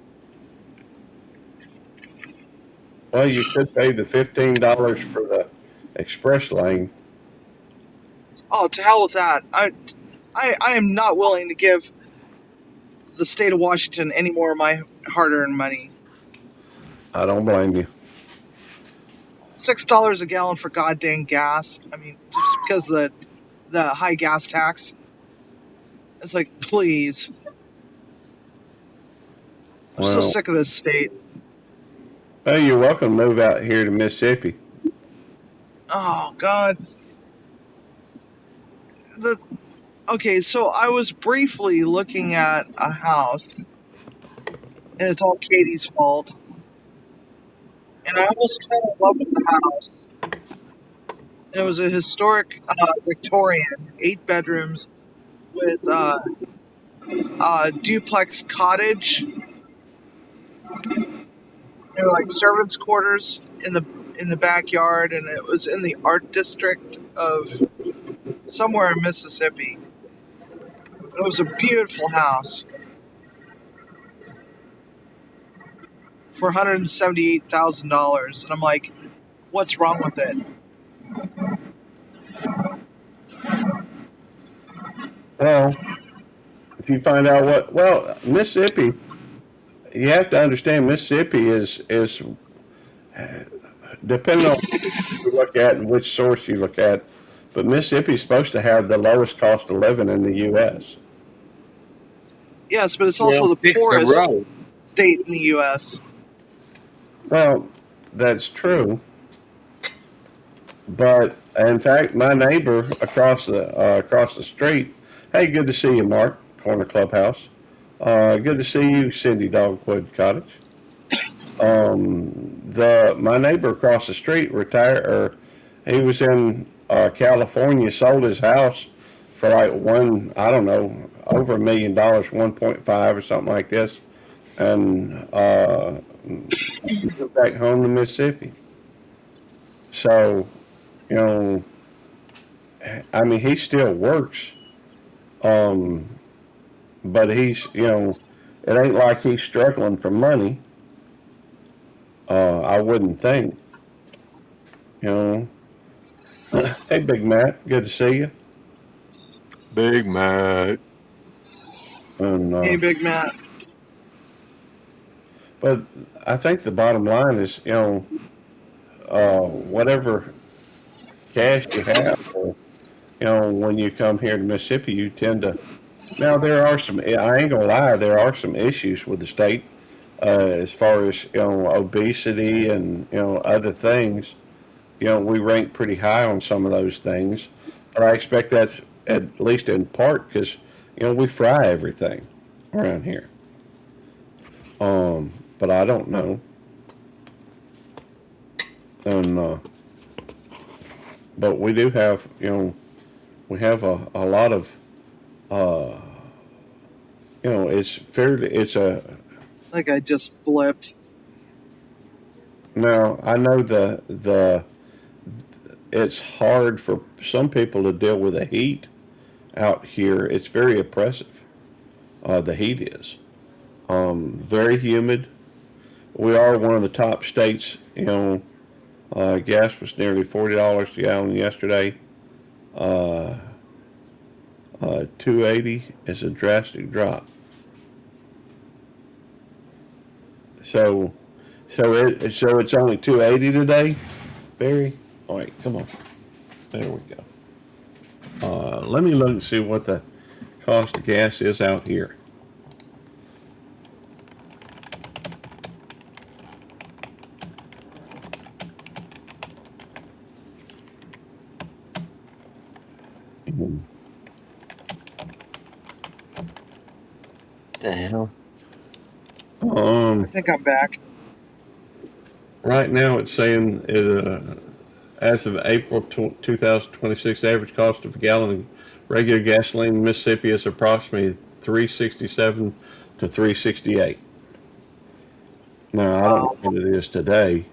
Well, you could pay the $15 for the express lane. Oh, to hell with that! I am not willing to give the state of Washington any more of my hard-earned money. I don't blame you. $6 a gallon for goddamn gas. I mean, just because of the high gas tax. It's like, please. I'm so Well, sick of this state. well, you're welcome to move out here to Mississippi. Oh God. Okay, so I was briefly looking at a house, and it's all Katie's fault. And I almost fell in love with the house. And it was a historic Victorian, 8 bedrooms with duplex cottage. They were like servants' quarters in the backyard, and it was in the art district of somewhere in Mississippi. It was a beautiful house. for $178,000, and I'm like, what's wrong with it? Well, if you find out Mississippi, you have to understand Mississippi is depending on what you look at and which source you look at, but Mississippi is supposed to have the lowest cost of living in the U.S. Yes, but it's Well, also the fix the poorest road. state in the U.S. Well, that's true, but in fact, my neighbor across the street. Hey, good to see you, Mark. Corner Clubhouse. Good to see you, Cindy Dogwood Cottage. The my neighbor across the street retired, or he was in California, sold his house for like I don't know, over $1 million, 1.5 or something like this, and moved back home to Mississippi. So, you know, I mean, he still works, um, but it ain't like he's struggling for money. I wouldn't think, you know. Hey, Big Matt, good to see you. Big Mac. And Hey, Big Matt. but I think the bottom line is, whatever cash you have, or, when you come here to Mississippi, you tend to. Now there are some. I ain't gonna lie, there are some issues with the state as far as obesity and other things. We rank pretty high on some of those things, but I expect that's at least in part because we fry everything around here. But I don't know, and but we do have we have a lot of uh, it's a Like I just flipped. now I know the it's hard for some people to deal with the heat out here. It's very oppressive. The heat is very humid. We are one of the top states. Gas was nearly $40 a gallon yesterday. Uh, 280 is a drastic drop. So it's only 280 today, Barry. All right, come on. There we go. Let me look and see what the cost of gas is out here. The hell? I Um, think I'm back. right now it's saying as of April 2026, average cost of a gallon of regular gasoline in Mississippi is approximately 367 to 368. Now I don't know Wow. what it is today,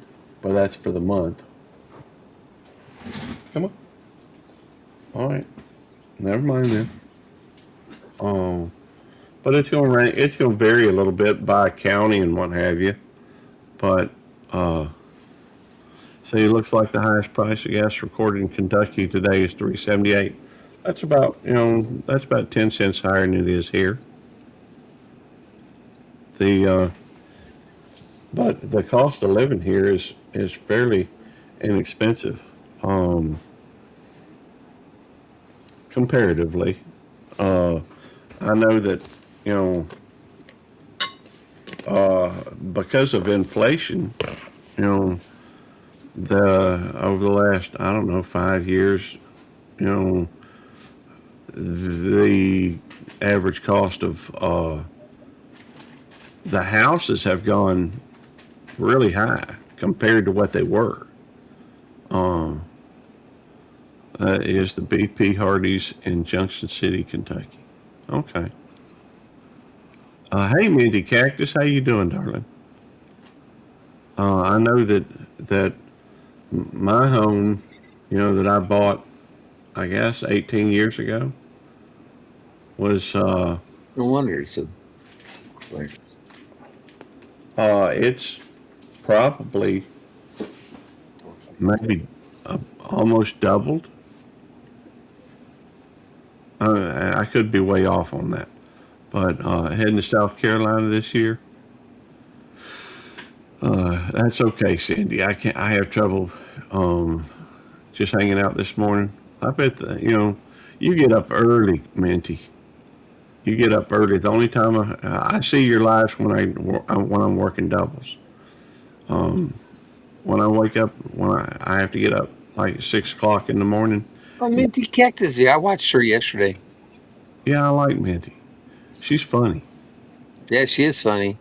but that's for the month. Come on. All right. Never mind then. Um, but it's going to rank. It's going to vary a little bit by county and what have you. But see, it looks like the highest price of gas recorded in Kentucky today is 378. That's about that's about 10 cents higher than it is here. The But the cost of living here is fairly inexpensive, comparatively. Uh, I know that you know because of inflation, you know the over the last, I don't know, 5 years, you know the average cost of the houses have gone really high compared to what they were. Um, that is the BP Hardee's in Junction City, Kentucky. Okay. Hey, Mindy Cactus, how you doing, darling? I know that my home, that I bought, I guess 18 years ago, was No wonder it's a. it's probably maybe almost doubled. I could be way off on that, but heading to South Carolina this year, that's okay, Cindy. I can't. I have trouble just hanging out this morning. I bet you get up early, Minty. You get up early. The only time I see your lives when I'm working doubles. Um, when I wake up, when I have to get up like 6 o'clock in the morning. Oh, Minty Cactus here. I watched her yesterday. Yeah, I like Minty. She's funny. Yeah, she is funny.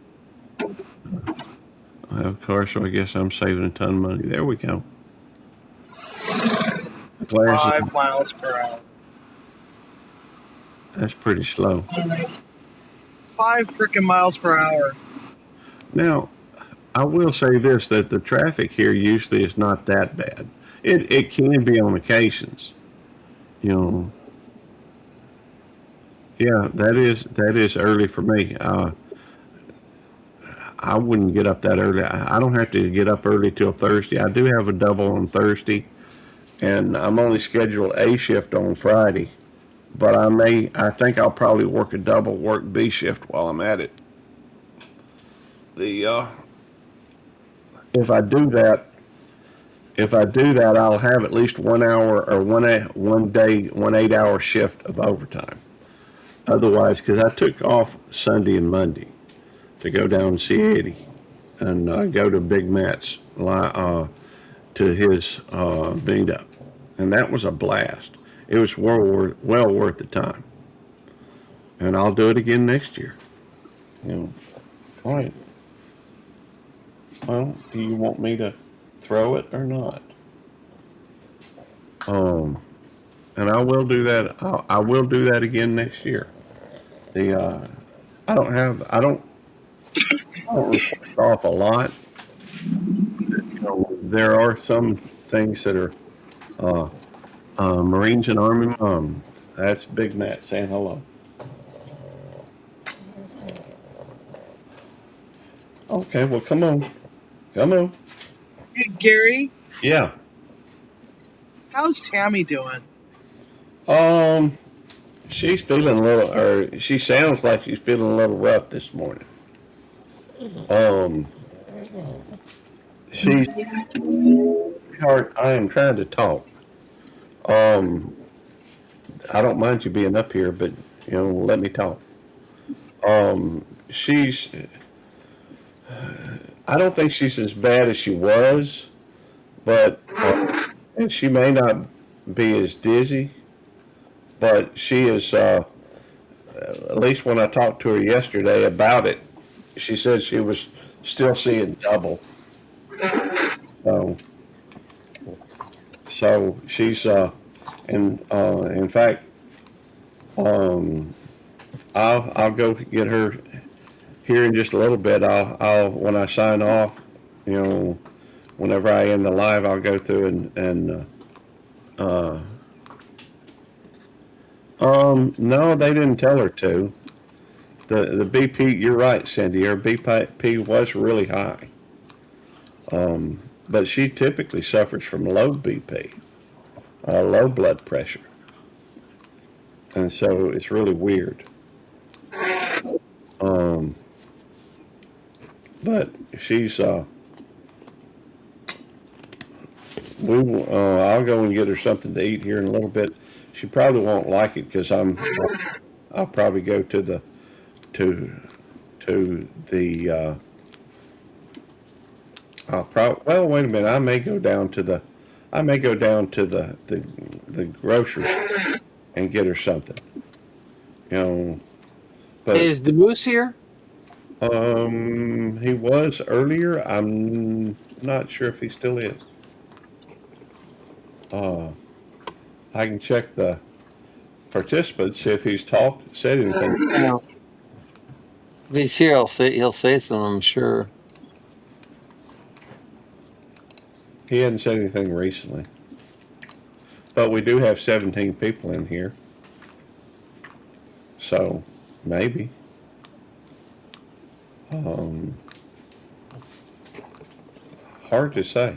Of course, so I guess I'm saving a ton of money. There we go. Clarence, 5 miles per hour. that's pretty slow. 5 freaking miles per hour. Now, I will say this, that the traffic here usually is not that bad. It can be on occasions. You know, yeah, that is early for me. I wouldn't get up that early. I don't have to get up early till Thursday. I do have a double on Thursday, and I'm only scheduled A shift on Friday. But I think I'll probably work a double, work B shift while I'm at it. The if I do that, I'll have at least 1 hour or one day, 1 8 hour shift of overtime. Otherwise, because I took off Sunday and Monday to go down and see Eddie and go to Big Matt's to his meetup, and that was a blast. It was well worth the time, and I'll do it again next year. You know, all right. Well, do you want me to throw it or not? Um, and I will do that. I will do that again next year. The I don't reflect off a lot. There are some things that are uh, Marines and Army Mom. That's Big Matt saying hello. Okay, well, come on, come on. Hey, Gary, Yeah. how's Tammy doing? Um, she's feeling a little, or she sounds like she's feeling a little rough this morning. Um, she's hard. I am trying to talk. Um, I don't mind you being up here, but let me talk. She's. I don't think she's as bad as she was, but and she may not be as dizzy, but she is. At least when I talked to her yesterday about it, she said she was still seeing double. So, so she's and in fact, um, I'll go get her here in just a little bit. I'll when I sign off, whenever I end the live, I'll go through uh, no, they didn't tell her to. The BP, you're right, Cindy. Her BP was really high. But she typically suffers from low BP, low blood pressure, and so it's really weird. Um, but she's I'll go and get her something to eat here in a little bit. She probably won't like it because I'll probably go to the well, wait a minute. I may go down to the grocery store and get her something. You know, Hey, but is the moose here? he was earlier. I'm not sure if he still is. Uh, I can check the participants, see if he's said anything. No. If he's here, he'll say something, I'm sure. He hadn't said anything recently. But we do have 17 people in here. So, maybe. Um, hard to say.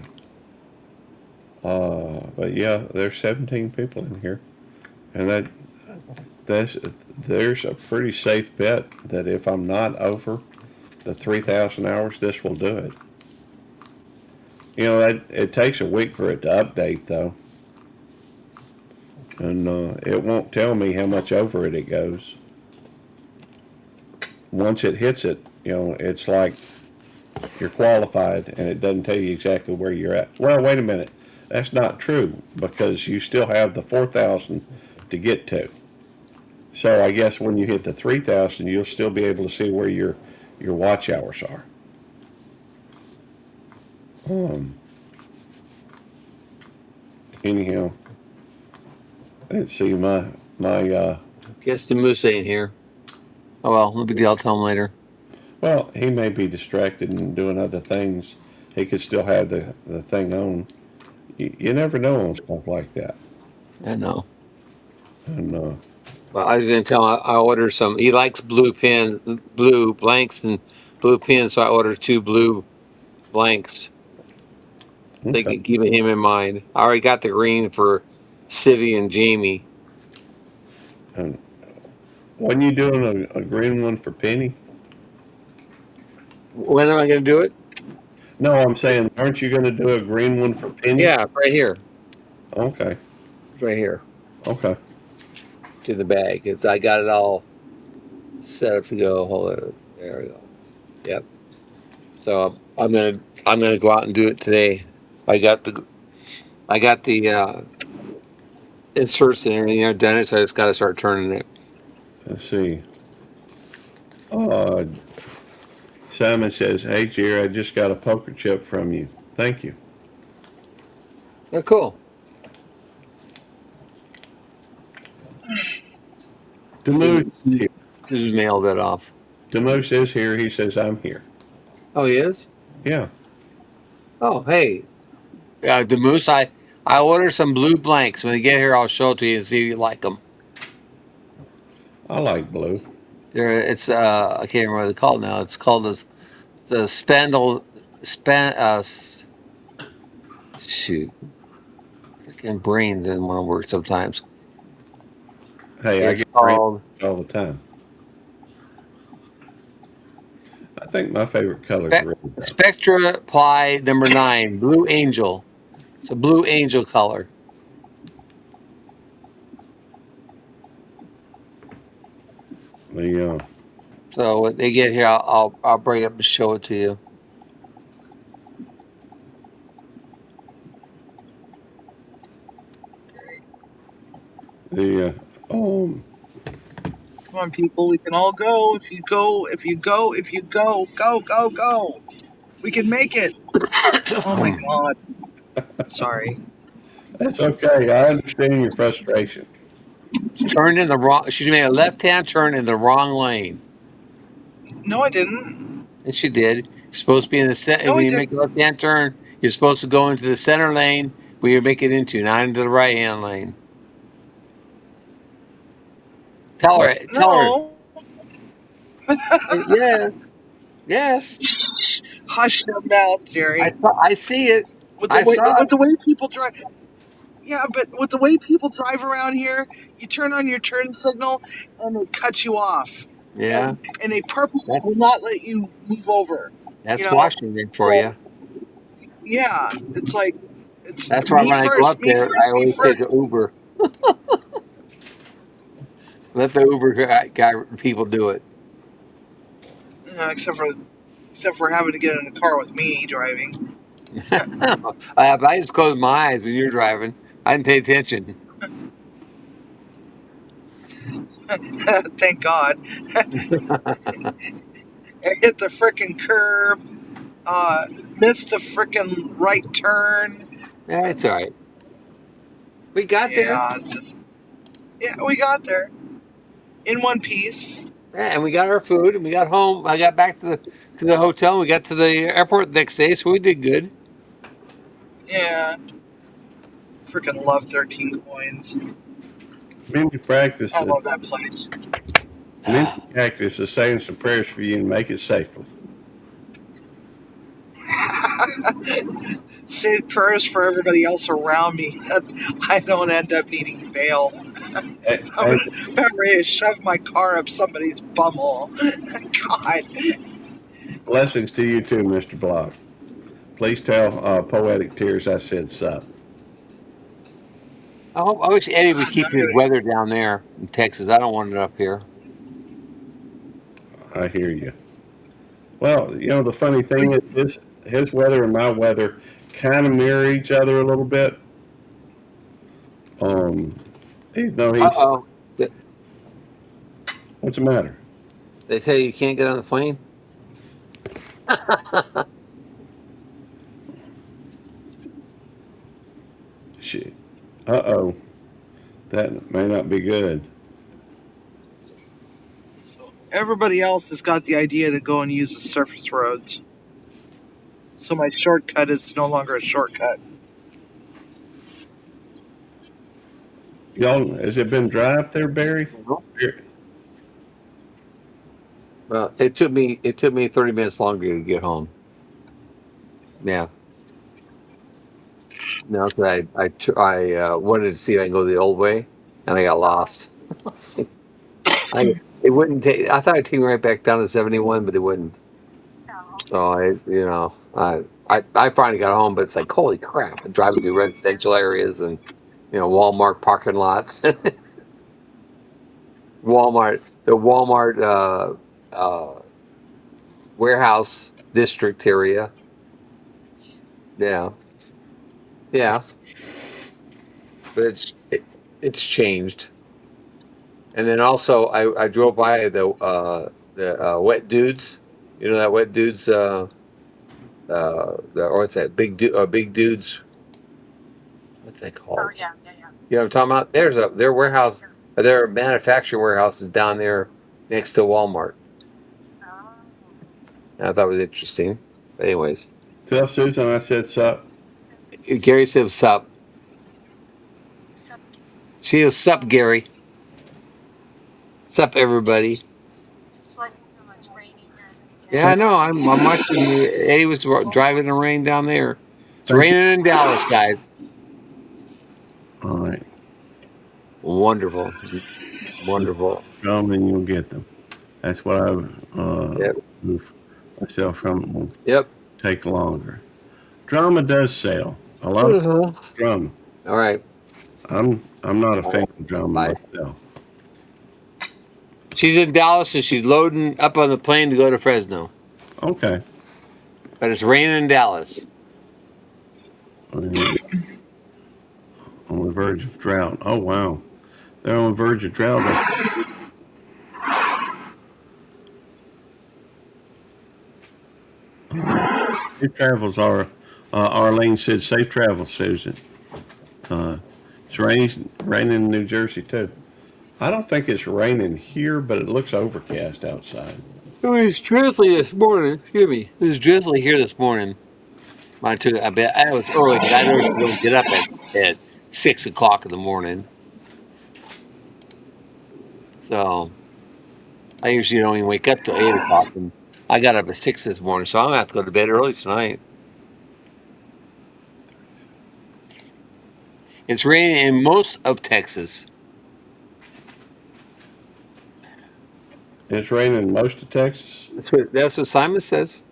But yeah, there's 17 people in here, and there's a pretty safe bet that if I'm not over the 3,000 hours, this will do it. You know, it takes a week for it to update though, and it won't tell me how much over it goes. Once it hits it, you know, it's like you're qualified, and it doesn't tell you exactly where you're at. Well, wait a minute. That's not true because you still have the 4,000 to get to. So I guess when you hit the 3,000, you'll still be able to see where your watch hours are. Anyhow, let's see my Guess the moose ain't here. Oh well, no big deal. I'll tell him later. well, he may be distracted and doing other things. He could still have the thing on. You never know on stuff like that. I know. And Well, I was going to tell him I ordered some. He likes blue blanks and blue pins, so I ordered 2 blue blanks. They okay. could keep him in mind. I already got the green for Civvy and Jamie. And wasn't you doing a green one for Penny? When am I going to do it? No, I'm saying, aren't you going to do a green one for Penny? Yeah, right here. Okay. Right here Okay. to the bag. I got it all set up to go. Hold it. There we go. Yep. So I'm gonna go out and do it today. I got the inserts and everything. I've done it, so I just got to start turning it. Let's see. Simon says, "Hey, Jerry, I just got a poker chip from you. Thank you." Oh, cool. Demoose is here. Just mailed it off. Demoose is here. He says, "I'm here." Oh, he is. Yeah. Oh, hey, the moose. I ordered some blue blanks. When they get here, I'll show it to you and see if you like them. I like blue. It's I can't remember what they're called now. It's called the shoot, freaking brains didn't want to work sometimes. Hey, I It's get rain called all the time. I think my favorite color is red. Spectra Ply number 9, Blue Angel. It's a Blue Angel color. So when they get here, I'll bring it up and show it to you. Come on, people. We can all go. If you go, go. We can make it. Oh my God. Sorry. That's okay. I understand your frustration. She made a left-hand turn in the wrong lane. No, I didn't. And she did. You're supposed to be in the center. No, I When you didn't. make a left-hand turn, you're supposed to go into the center lane where you make it into, not into the right-hand lane. Tell her. No. Yes. Hush your mouth, Jerry. I see it. With I saw the way people drive. Yeah, but with the way people drive around here, you turn on your turn signal and they cut you off. Yeah. And they purposely will not let you move over. That's you know? Washington for you. Yeah, it's like it's. That's why me when I go up there, I always take an first. Uber. Let the Uber guy people do it. Except for having to get in the car with me driving. I just close my eyes when you're driving. I didn't pay attention. Thank God. I hit the frickin' curb. Missed the frickin' right turn. Yeah, it's all right. We got there. Yeah, we got there. In one piece. Yeah, and we got our food, and we got home. I got back to the hotel. And we got to the airport the next day, so we did good. Yeah. Freaking love 13 Coins. Mindy Practice. I love that place. Mindy Practice is saying some prayers for you and make it safely. say prayers for everybody else around me that I don't end up needing bail. Hey, I'm about ready to shove my car up somebody's bumhole. God. blessings to you too, Mr. Block. Please tell Poetic Tears I said sup. I wish Eddie would keep his weather down there in Texas. I don't want it up here. I hear you. Well, the funny thing is his weather and my weather kind of mirror each other a little bit. Even though Uh oh. what's the matter? They tell you can't get on the plane? Shit. Uh-oh. That may not be good. So everybody else has got the idea to go and use the surface roads. So my shortcut is no longer a shortcut. Y'all, has it been dry up there, Barry? Well, it took me 30 minutes longer to get home. Yeah. No, because I wanted to see if I can go the old way, and I got lost. It wouldn't take. I thought I'd take me right back down to 71, but it wouldn't. So I finally got home, but it's like, holy crap! I'm driving through residential areas and Walmart parking lots, the Walmart warehouse district area. Yeah, yeah, but it's changed. And then also I drove by the Wet Dudes. You know that Wet Dudes or what's that big dudes? What's that called? Oh yeah. You know what I'm talking about? Their warehouse, their manufacturing warehouse is down there next to Walmart. Oh. And I thought it was interesting. But anyways, Tell Susan I said sup. Gary said sup. She was sup, Gary. Sup, everybody. Just let you know it's raining Yeah, I know. I'm watching. Eddie was driving in the rain down there. It's raining in Dallas, guys. All right. Wonderful. Wonderful. Gentlemen, you'll get them. That's what I Yep. move myself from. Will Yep. take longer. Drama does sell. I love drama. All right. I'm not a fan of drama Bye. myself. She's in Dallas and she's loading up on the plane to go to Fresno. Okay. But it's raining in Dallas. On the verge of drought. Oh wow. They're on the verge of drought. Safe travels are Arlene said safe travels, Susan. It's raining in New Jersey too. I don't think it's raining here, but it looks overcast outside. It was drizzly this morning. Excuse me. It was drizzly here this morning. I bet I was early, but I don't get up at 6 o'clock in the morning. So I usually don't even wake up till 8 o'clock. And I got up at 6 this morning, so I'm gonna have to go to bed early tonight. It's raining in most of Texas. It's raining in most of Texas. That's what Simon says.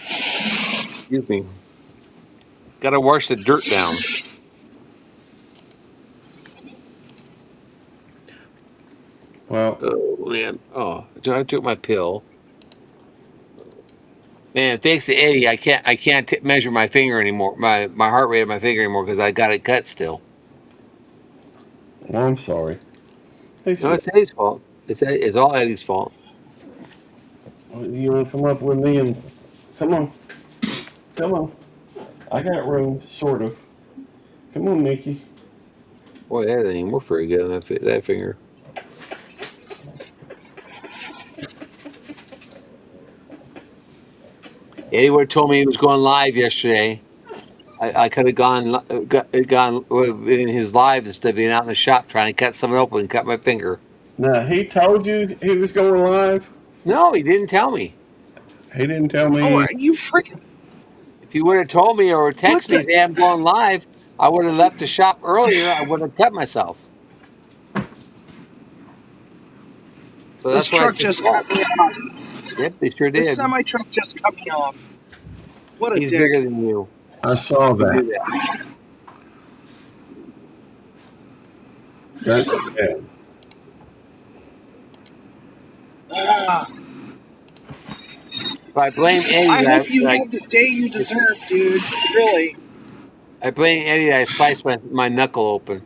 Excuse me. Got to wash the dirt down. Well, Oh man. Oh, I took my pill. Man, thanks to Eddie, I can't measure my finger anymore. My heart rate of my finger anymore because I got it cut still. I'm sorry. Hey, No, it's Eddie's fault. It's all Eddie's fault. you want to come up with me and come on. I got room, sort of. Come on, Nikki. Boy, that ain't work very good on that finger. Eddie would have told me he was going live yesterday. I could have gone in his live instead of being out in the shop trying to cut something open and cut my finger. Now, he told you he was going live? No, he didn't tell me. He didn't tell me. Oh, are you freaking? If you would have told me or What texted me, the? hey, I'm going live, I would have left the shop earlier. I would have kept myself. So This that's why I truck said just cut call. me off. Yep, they sure This did. semi truck just cut me off. What a He's bigger dick. than you. I saw You do that. that. That's bad. Ah, If I blame Eddie, I that hope you like have the day you deserve, dude. Really. I blame Eddie that I sliced my knuckle open.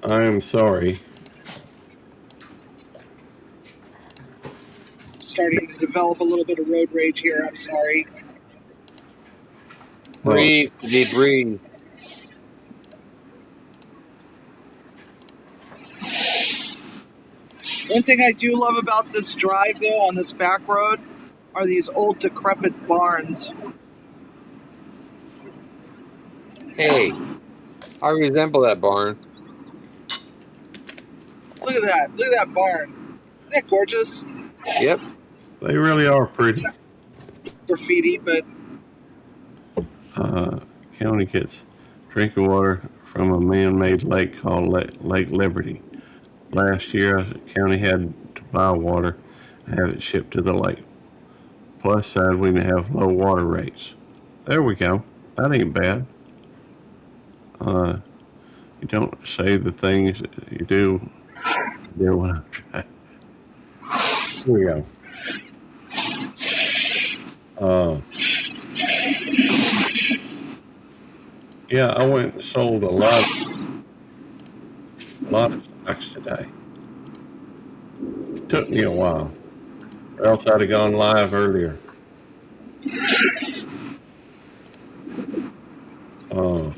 I am sorry. Starting to develop a little bit of road rage here. I'm sorry. Well, Breathe, Eddie, breathe. One thing I do love about this drive, though, on this back road, are these old decrepit barns. Hey, I resemble that barn. Look at that. Look at that barn. Isn't that gorgeous? Yep. they really are pretty. Graffiti, but County gets drinking water from a man-made lake called Lake Liberty. Last year, the county had to buy water and have it shipped to the lake. Plus, said we have low water rates. There we go. That ain't bad. You don't say the things you do. Do what I'm trying. Here we go. Yeah, I went and sold a lot of stocks today. Took me a while, or else I'd have gone live earlier. Uh,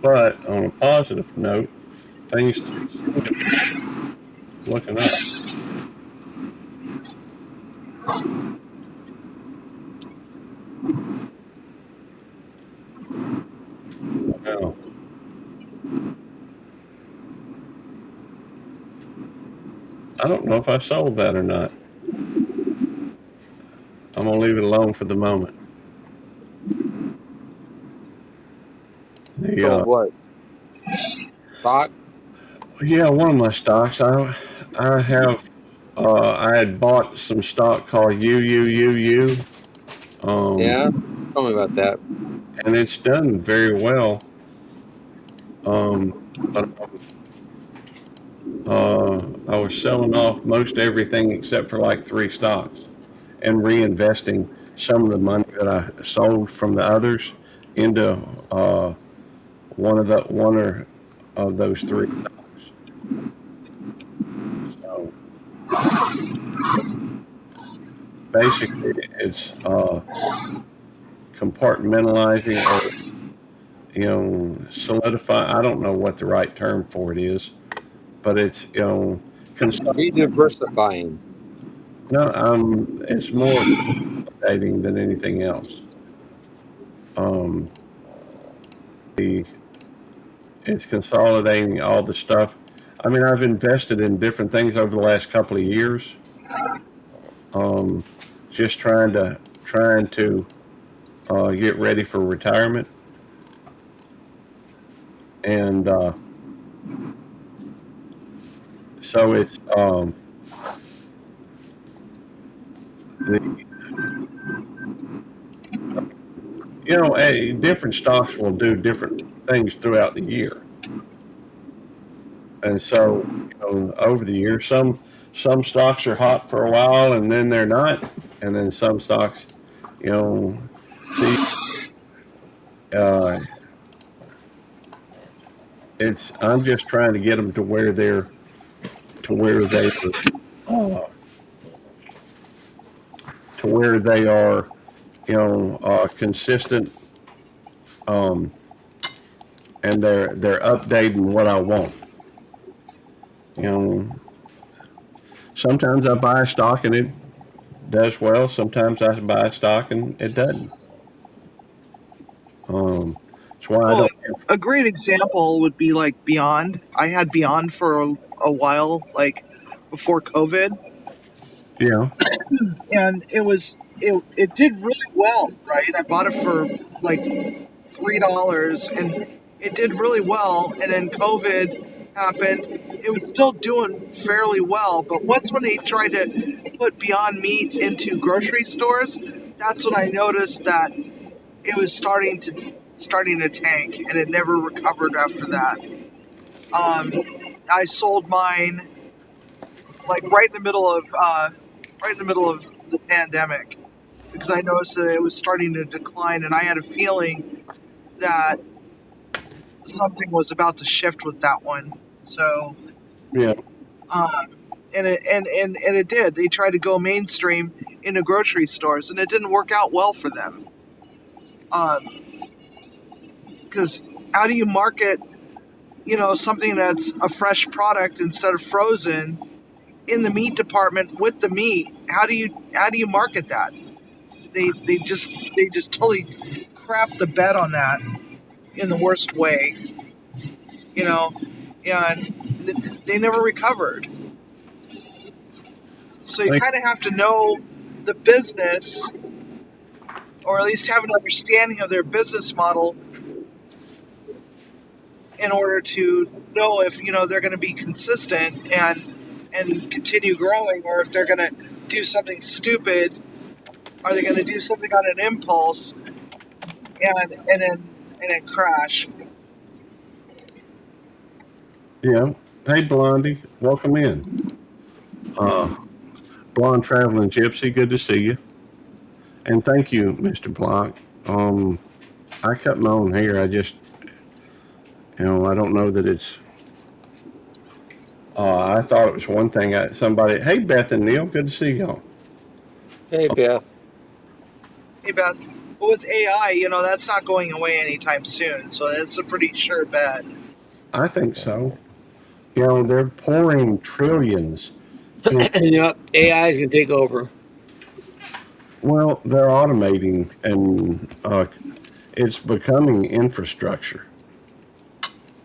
but on a positive note, things looking up. Now, I don't know if I sold that or not. I'm gonna leave it alone for the moment. The So what? Stock? Yeah, one of my stocks. I have I had bought some stock called UUUU, Yeah. Tell me about that. and it's done very well. But I was selling off most everything except for like three stocks, and reinvesting some of the money that I sold from the others into one or of those three stocks. So basically, it's compartmentalizing or solidify. I don't know what the right term for it is, but it's Rediversifying. no, it's more consolidating than anything else. Um, the it's consolidating all the stuff. I mean, I've invested in different things over the last couple of years. Um, just trying to get ready for retirement, and so it's the different stocks will do different things throughout the year, and so over the year, some stocks are hot for a while and then they're not, and then some stocks, see, uh, I'm just trying to get them to where uh, they are, consistent, um, and they're updating what I want. You know, sometimes I buy a stock and does well. Sometimes I buy stock and it doesn't. That's why I Well, don't. a great example would be like Beyond. I had Beyond for a while, like before COVID, Yeah, and it did really well, right? I bought it for like $3, and it did really well. And then COVID happened. It was still doing fairly well, but once when they tried to put Beyond Meat into grocery stores, that's when I noticed that it was starting to tank, and it never recovered after that. I sold mine like right in the middle of the pandemic because I noticed that it was starting to decline, and I had a feeling that something was about to shift with that one. So, yeah, um, and it did. They tried to go mainstream into grocery stores, and it didn't work out well for them. Because how do you market, something that's a fresh product instead of frozen in the meat department with the meat? How do you market that? They just totally crap the bed on that in the worst way, you know, and they never recovered. So you Thank- kind of have to know the business, or at least have an understanding of their business model in order to know if they're going to be consistent and continue growing, or if they're going to do something stupid. Are they going to do something on an impulse and then crash? yeah. Hey, Blondie, welcome in. Uh, Blonde Traveling Gypsy, good to see you. And thank you, Mr. Block. I cut my own hair. I just, I don't know that it's. I thought it was one thing. Somebody, hey, Beth and Neil, good to see y'all. Hey, Beth. Hey Beth, but with AI, that's not going away anytime soon. So that's a pretty sure bet. I think so. They're pouring trillions in. AI is going to take over. Well, they're automating, and it's becoming infrastructure.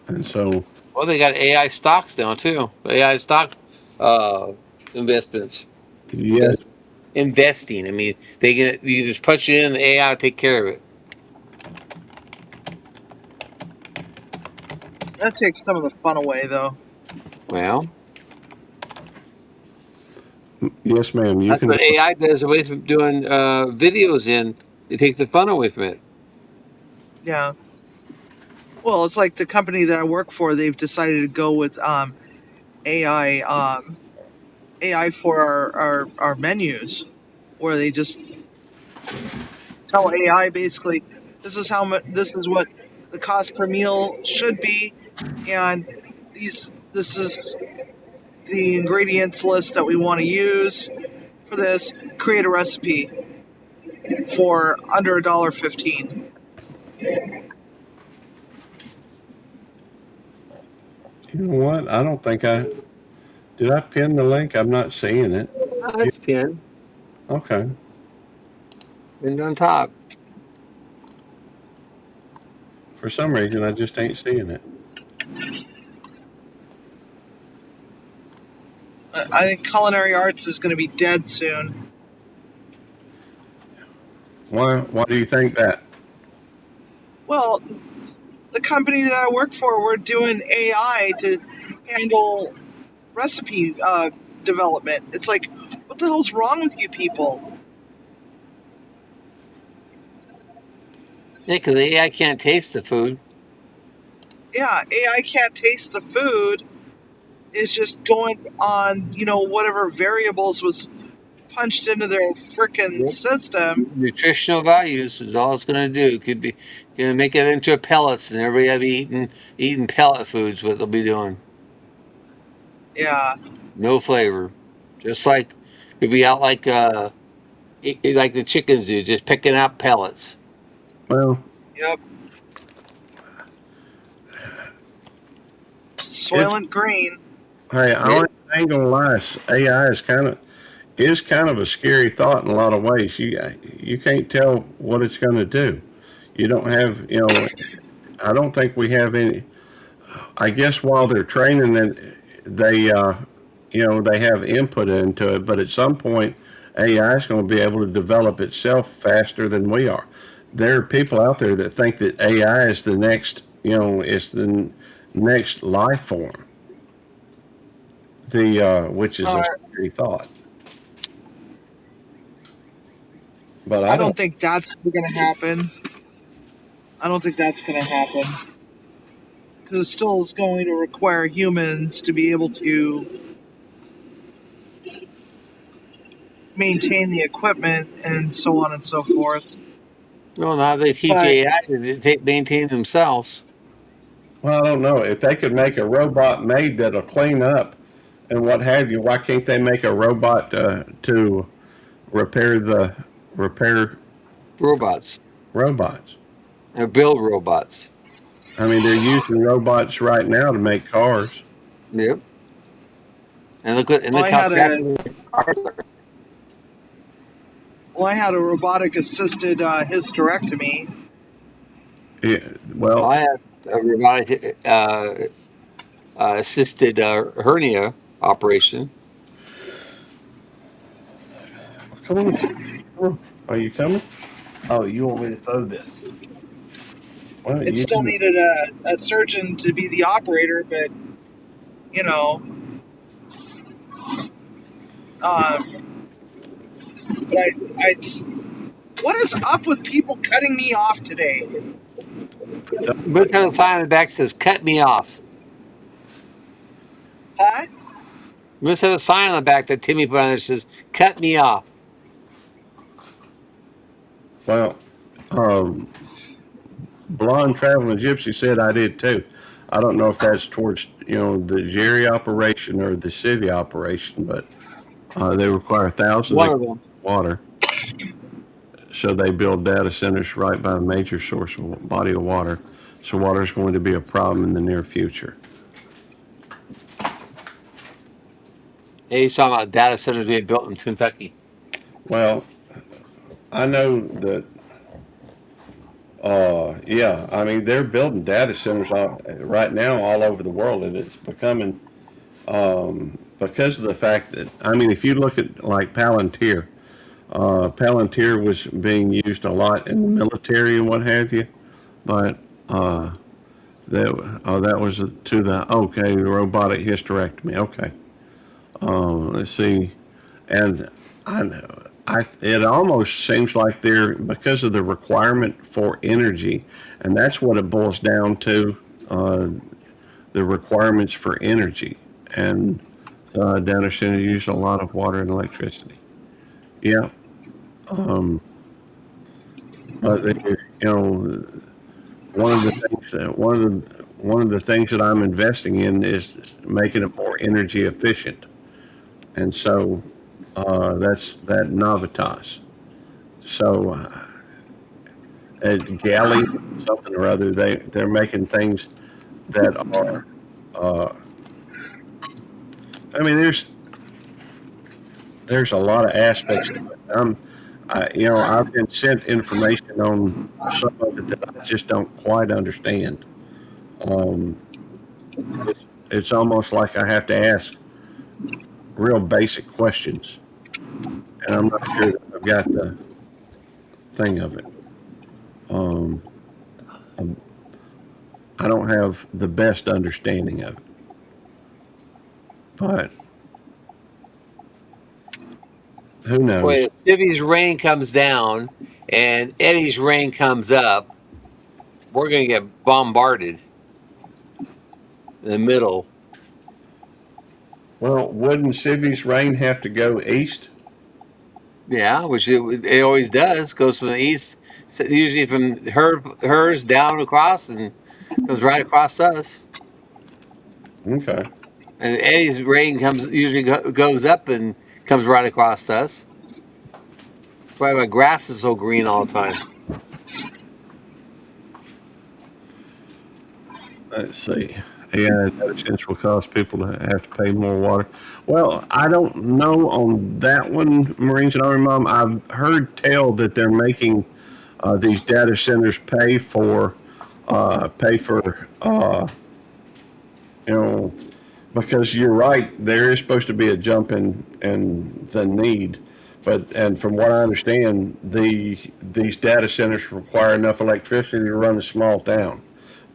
And so, Well, they got AI stocks now too. AI stock uh, investments. yes, Investing. I mean, you just punch it in, the AI will take care of it. That takes some of the fun away, though. Well, yes, ma'am. You that's can. what AI does away from doing videos in. It takes the fun away from it. Yeah. Well, it's like the company that I work for. They've decided to go with AI AI for our menus, where they just tell AI basically this is how much this is what the cost per meal should be, and this is the ingredients list that we want to use for this. Create a recipe for under $1.15. You know what? I don't think I did. I pin the link. I'm not seeing it. Oh, that's pin. Okay. And on top. For some reason, I just ain't seeing it. I think culinary arts is going to be dead soon. Why? Why do you think that? Well, the company that I work for, we're doing AI to handle recipe development. It's like, what the hell's wrong with you people? Yeah, because the AI can't taste the food. Yeah, AI can't taste the food. It's just going on, whatever variables was punched into their freaking Yep. system. Nutritional values is all it's going to do. Could be going to make it into pellets, and everybody will be eating pellet foods. What they'll be doing, Yeah, no flavor, just like could be out like like the chickens do, just picking out pellets. Well, yep. Soylent Green. hey, Yeah. I ain't gonna lie. AI is kind of is kind of a scary thought in a lot of ways. You can't tell what it's going to do. You don't have, I don't think we have any. I guess while they're training it, they have input into it, but at some point, AI is going to be able to develop itself faster than we are. There are people out there that think that AI is the next, it's the next life form. Which is a Uh, scary thought. But I I don't don't. think that's going to happen. I don't think that's going to happen because it still is going to require humans to be able to maintain the equipment and so on and so forth. Well, now they teach But AI to maintain themselves. Well, I don't know if they could make a robot made that'll clean up and what have you. Why can't they make a robot to repair the repair Robots. robots? Or build robots. I mean, they're using robots right now to make cars. Yep. And well, look how crappy the cars are. I had a robotic assisted hysterectomy. Yeah, Well, well, I have a robotic assisted hernia operation. come on, come on. Are you coming? Oh, you want me to throw this? Well, It you still can. needed a surgeon to be the operator, but you know, um, but what is up with people cutting me off today? But have a sign on the back that says "Cut me off." Huh? We must have a sign on the back that Timmy put on there that says "Cut me off." Well, um, blonde traveling gypsy said I did too. I don't know if that's towards the Jerry operation or the city operation, but they require thousands of One of them. water, so they build data centers right by a major source of body of water. So water is going to be a problem in the near future. Hey, he's talking about data centers being built in Kentucky. Well, I know that. Yeah, I mean they're building data centers right now all over the world, and it's becoming because of the fact that I mean if you look at like Palantir. Palantir was being used a lot in the military and what have you, but that was to the robotic hysterectomy. Okay, let's see, and I, it almost seems like they're because of the requirement for energy, and that's what it boils down to, the requirements for energy, and data centers use a lot of water and electricity. Yeah. Um, but one of the things that one of the things that I'm investing in is making it more energy efficient, and so that's that Navitas. So at Galley something or other, they're making things that are. Uh, I mean, there's a lot of aspects to it. I've been sent information on some of it that I just don't quite understand. Um, it's almost like I have to ask real basic questions, and I'm not sure that I've got the thing of it. Um, I'm- I don't have the best understanding of it, but who Boy, knows? if Stevie's rain comes down and Eddie's rain comes up, we're going to get bombarded in the middle. Well, wouldn't Sibby's rain have to go east? Yeah, which it always does. Goes from the east, usually from hers down across and comes right across us. Okay. And Eddie's rain usually goes up and comes right across us. That's why my grass is so green all the time. Let's see. Yeah, that sense will cause people to have to pay more water. Well, I don't know on that one, Marines and Army Mom. I've heard tell that they're making these data centers pay for you know, because you're right, there is supposed to be a jump in the need, and from what I understand, these data centers require enough electricity to run a small town.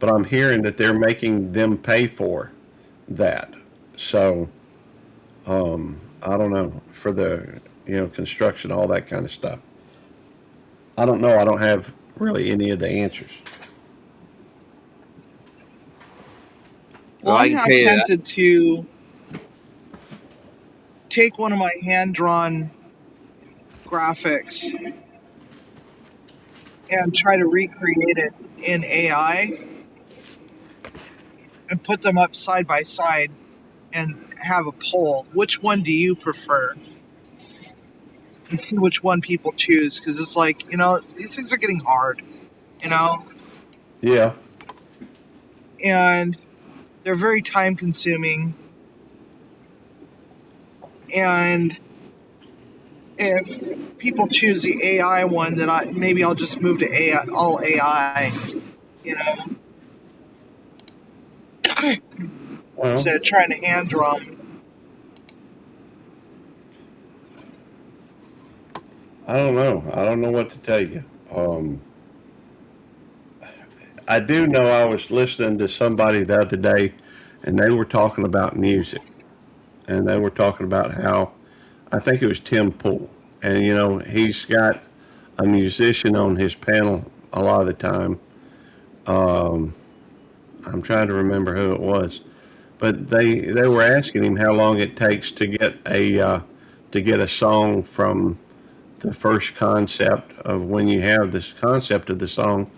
But I'm hearing that they're making them pay for that. So I don't know for the construction, all that kind of stuff. I don't know. I don't have really any of the answers. Well, Well, I I'm can half tell you that. tempted to take one of my hand drawn graphics and try to recreate it in AI and put them up side by side and have a poll. Which one do you prefer? And see which one people choose, because it's like, these things are getting hard, you know, Yeah. and they're very time consuming. And if people choose the AI one, then maybe I'll just move to AI, all AI, you know, Well, instead of trying to hand draw 'em. I don't know. I don't know what to tell you. I do know I was listening to somebody the other day, and they were talking about music, and they were talking about how I think it was Tim Pool, and he's got a musician on his panel a lot of the time. Um, I'm trying to remember who it was, but they were asking him how long it takes to get a song from the first concept of when you have this concept of the song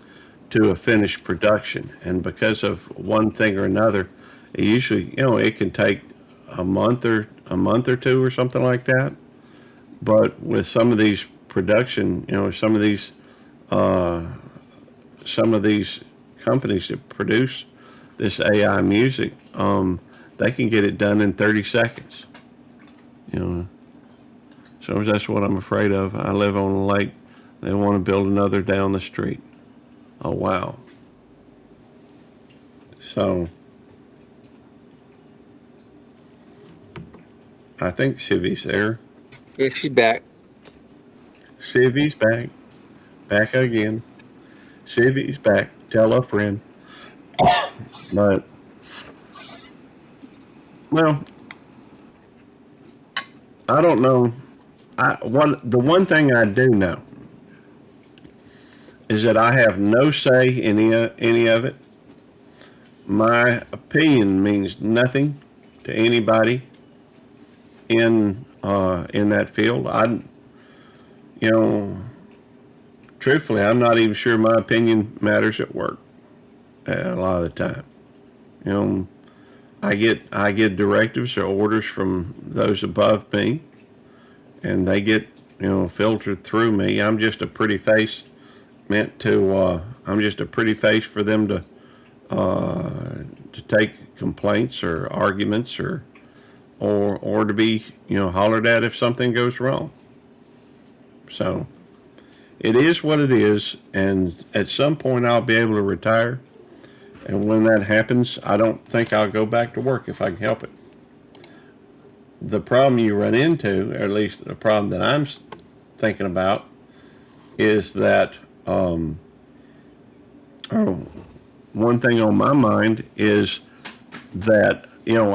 to a finished production. And because of one thing or another, it usually, it can take a month or two or something like that. But with some of these production, uh, some of these companies that produce this AI music, they can get it done in 30 seconds. You know, so that's what I'm afraid of. I live on a lake. They want to build another down the street. Oh wow! So I think Civi's there. Yeah, she's back. Civi's back, back again. Civi's back. Tell a friend. But well, I don't know. The one thing I do know is that I have no say in any of it. My opinion means nothing to anybody in that field. You know, truthfully, I'm not even sure my opinion matters at work a lot of the time. You know, I get directives or orders from those above me, and they get filtered through me. I'm just a pretty face for them to take complaints or arguments or to be hollered at if something goes wrong. So it is what it is, and at some point I'll be able to retire. And when that happens, I don't think I'll go back to work if I can help it. The problem you run into, or at least the problem that I'm thinking about, is that one thing on my mind is that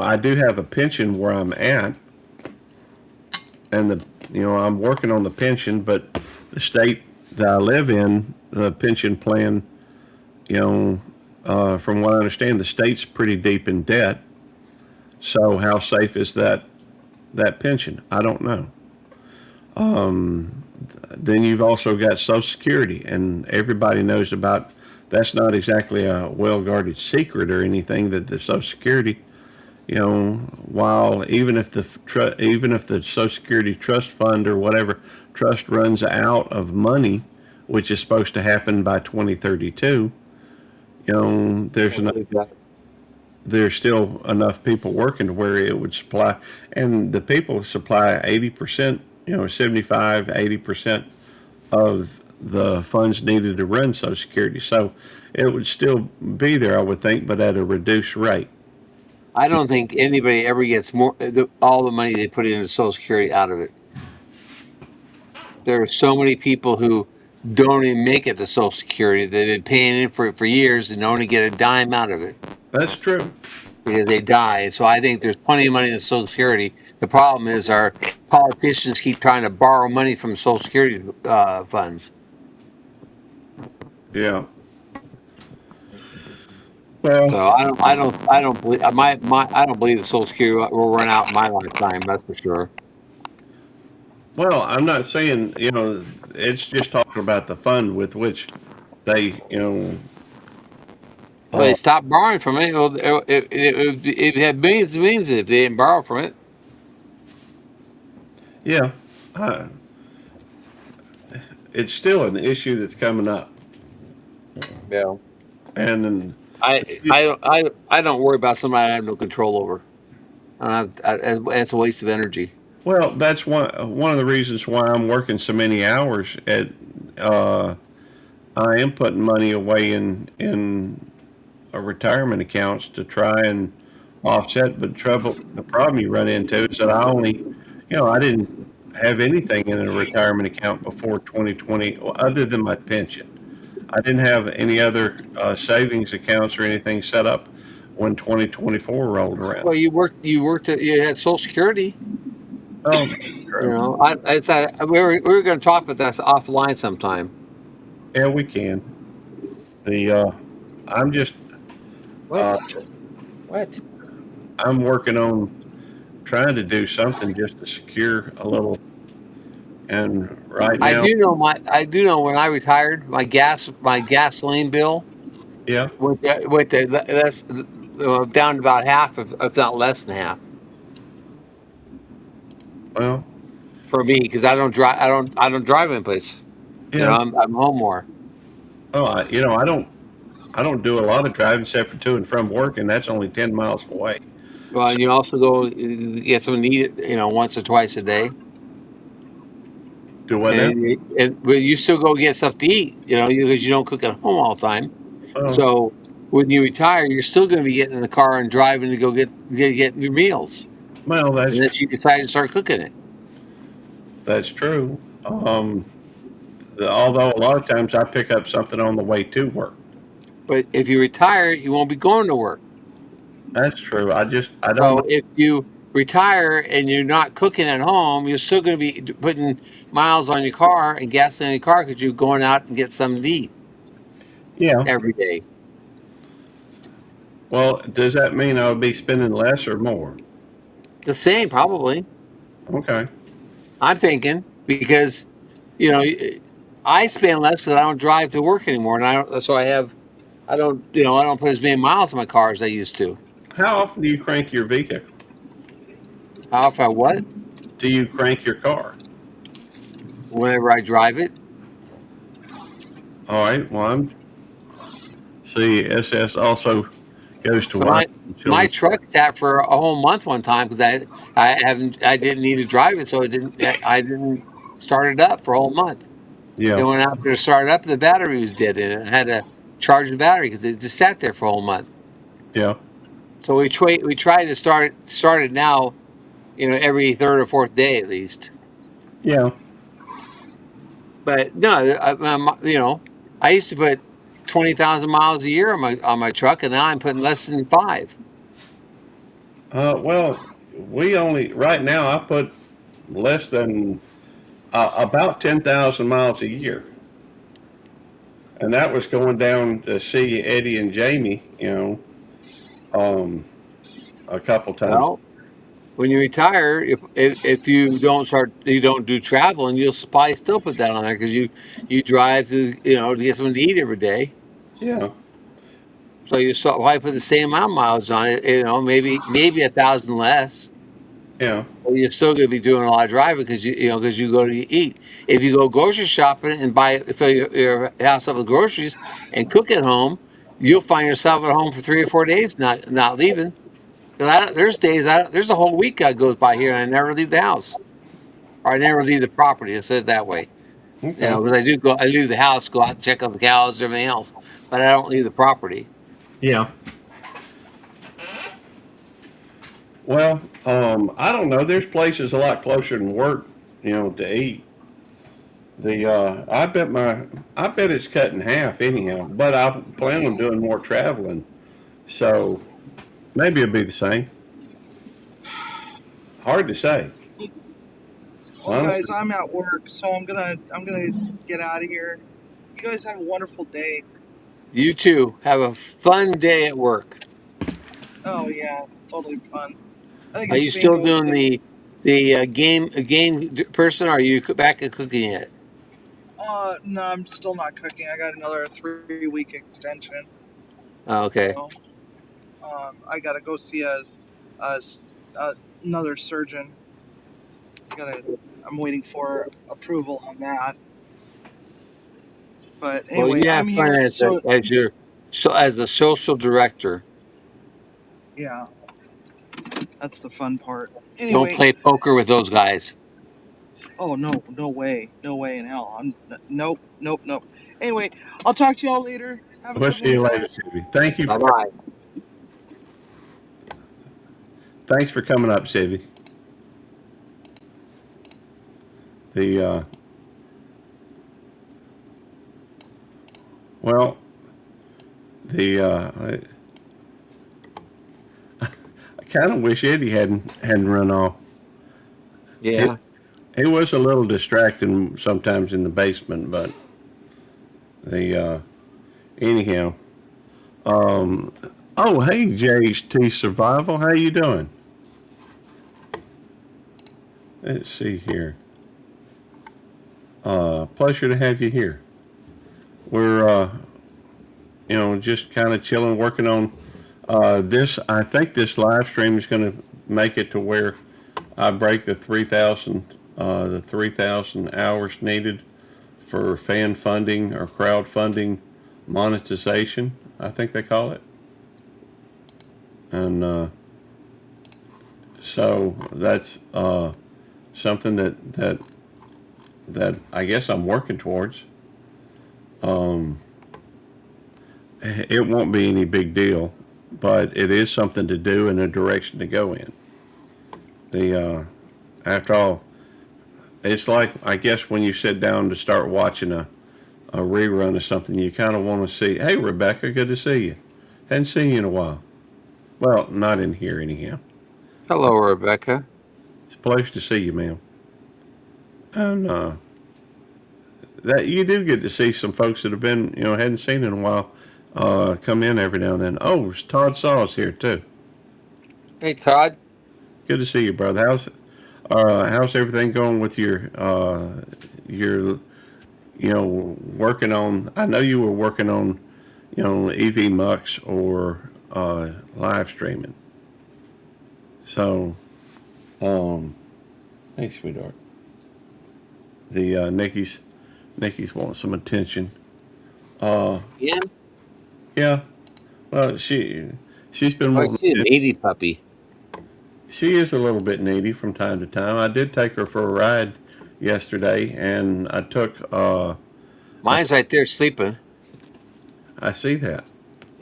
I do have a pension where I'm at, and I'm working on the pension, but the state that I live in, the pension plan, from what I understand, the state's pretty deep in debt. So how safe is that pension? I don't know. Then you've also got Social Security, and everybody knows about. That's not exactly a well-guarded secret or anything that the Social Security, while even if the Social Security trust fund or whatever trust runs out of money, which is supposed to happen by 2032, there's I no. believe that. there's still enough people working to where it would supply, and the people supply 80%, 75, 80% of the funds needed to run Social Security. So it would still be there, I would think, but at a reduced rate. I don't think anybody ever gets all the money they put into Social Security out of it. There are so many people who don't even make it to Social Security. They've been paying in for it for years and only get a dime out of it That's true. because they die. So I think there's plenty of money in Social Security. The problem is our politicians keep trying to borrow money from Social Security funds. Yeah. Well, So I don't believe I don't believe the Social Security will run out in my lifetime. That's for sure. well, I'm not saying, it's just talking about the fund with which they, Well, they uh, stopped borrowing from it. Well, it had millions and millions if they didn't borrow from it. yeah, uh, it's still an issue that's coming up. Yeah. And then, I don't worry about somebody I have no control over. It's a waste of energy. well, that's one of the reasons why I'm working so many hours uh, I am putting money away in retirement accounts to try and offset. But the problem you run into is that I didn't have anything in a retirement account before 2020, other than my pension. I didn't have any other savings accounts or anything set up when 2024 rolled around. Well, you had Social Security. Oh, You know, we were going to talk about that offline sometime. yeah, we can. The I'm just What? uh, What? I'm working on trying to do something just to secure a little. And right now, I do know when I retired, my gasoline bill yeah, that's down to about half, if not less than half, well, for me because I don't drive any place. You know, yeah. I'm home more. Oh, I don't do a lot of driving except for to and from work, and that's only 10 miles away. Well, So and you also go get something to eat, once or twice a day, do what now? but you still go get stuff to eat, because you don't cook at home all the time. Oh, So when you retire, you're still going to be getting in the car and driving to go get your meals, well, unless you decide to start cooking it. that's true. Although a lot of times I pick up something on the way to work. But if you retire, you won't be going to work. That's true. I don't know. So if you retire and you're not cooking at home, you're still going to be putting miles on your car and gas in your car because you're going out and get something to eat Yeah. every day. Well, does that mean I'll be spending less or more? The same, probably. Okay. I'm thinking because, you know, I spend less because I don't drive to work anymore, and I don't put as many miles on my car as I used to. How often do you crank your vehicle? How if I what? Do you crank your car? Whenever I drive it. All right. Well, see, SS also goes to But work. my truck sat for a whole month one time because I didn't need to drive it, so I didn't start it up for a whole month. Yeah. Then when after it started up, the battery was dead in it. I had to charge the battery because it just sat there for a whole month. Yeah. So we try to start it now, every third or fourth day at least. Yeah. But no, I used to put 20,000 miles a year on my truck, and now I'm putting less than 5. Well, right now I put less than about 10,000 miles a year, and that was going down to see Eddie and Jamie. A couple times. Well, when you retire, if you don't do travel, and you'll probably still put that on there because you drive to get something to eat every day. Yeah. So you probably put the same amount of miles on it. Maybe 1,000 less. Yeah. But you're still going to be doing a lot of driving because you go to eat. If you go grocery shopping and fill your house up with groceries and cook at home, you'll find yourself at home for 3 or 4 days, not leaving. 'Cause there's days, there's a whole week that goes by here, and I never leave the house, or I never leave the property. I said it that way. Okay. Because I leave the house, go out and check on the cows, everything else, but I don't leave the property. Yeah. Well, I don't know. There's places a lot closer than work, to eat. I bet it's cut in half anyhow. But I plan on doing more traveling, so maybe it'll be the same. Hard to say. Well, Honestly. guys, I'm at work, so I'm gonna get out of here. You guys have a wonderful day. You too have a fun day at work. Oh yeah, totally fun. I think Are it's you still bingo doing today. the game person? Or are you back at cooking yet? No, I'm still not cooking. I got another 3 week extension. Oh, okay. So, I gotta go see a another surgeon. I'm waiting for approval on that. But Well, anyway, you I'm have fun here. So as a social director. yeah, that's the fun part. Don't Anyway, play poker with those guys. oh no, no way in hell. Nope, nope, nope. Anyway, I'll talk to y'all later. Have a We'll good see one, you later, guys. Sibby. Bye bye. Thanks for coming up, Sibby. The well, the I kind of wish Eddie hadn't run off. Yeah. It was a little distracting sometimes in the basement, but the anyhow. Oh, hey, JT Survival, how you doing? Let's see here. Pleasure to have you here. We're just kind of chilling, working on this. I think this live stream is going to make it to where I break the 3,000 hours needed for fan funding or crowdfunding monetization, I think they call it. And so that's something that I guess I'm working towards. It won't be any big deal, but it is something to do and a direction to go in. After all, it's like, I guess, when you sit down to start watching a rerun of something, you kind of want to see, hey, Rebecca, good to see you. Hadn't seen you in a while. Well, not in here anyhow. Hello, Rebecca. It's a pleasure to see you, ma'am. And that you do get to see some folks that have been, hadn't seen in a while, come in every now and then. Oh, Todd Saw's here too. Hey, Todd. Good to see you, brother. How's everything going with your working on? I know you were working on, EV Mux or live streaming. So, hey, sweetheart. The Nikki's wanting some attention. Yeah. Yeah. Well, she's been Oh, wanting. she's an 80 puppy. She is a little bit needy from time to time. I did take her for a ride yesterday, and I took. Mine's right there sleeping, I see that.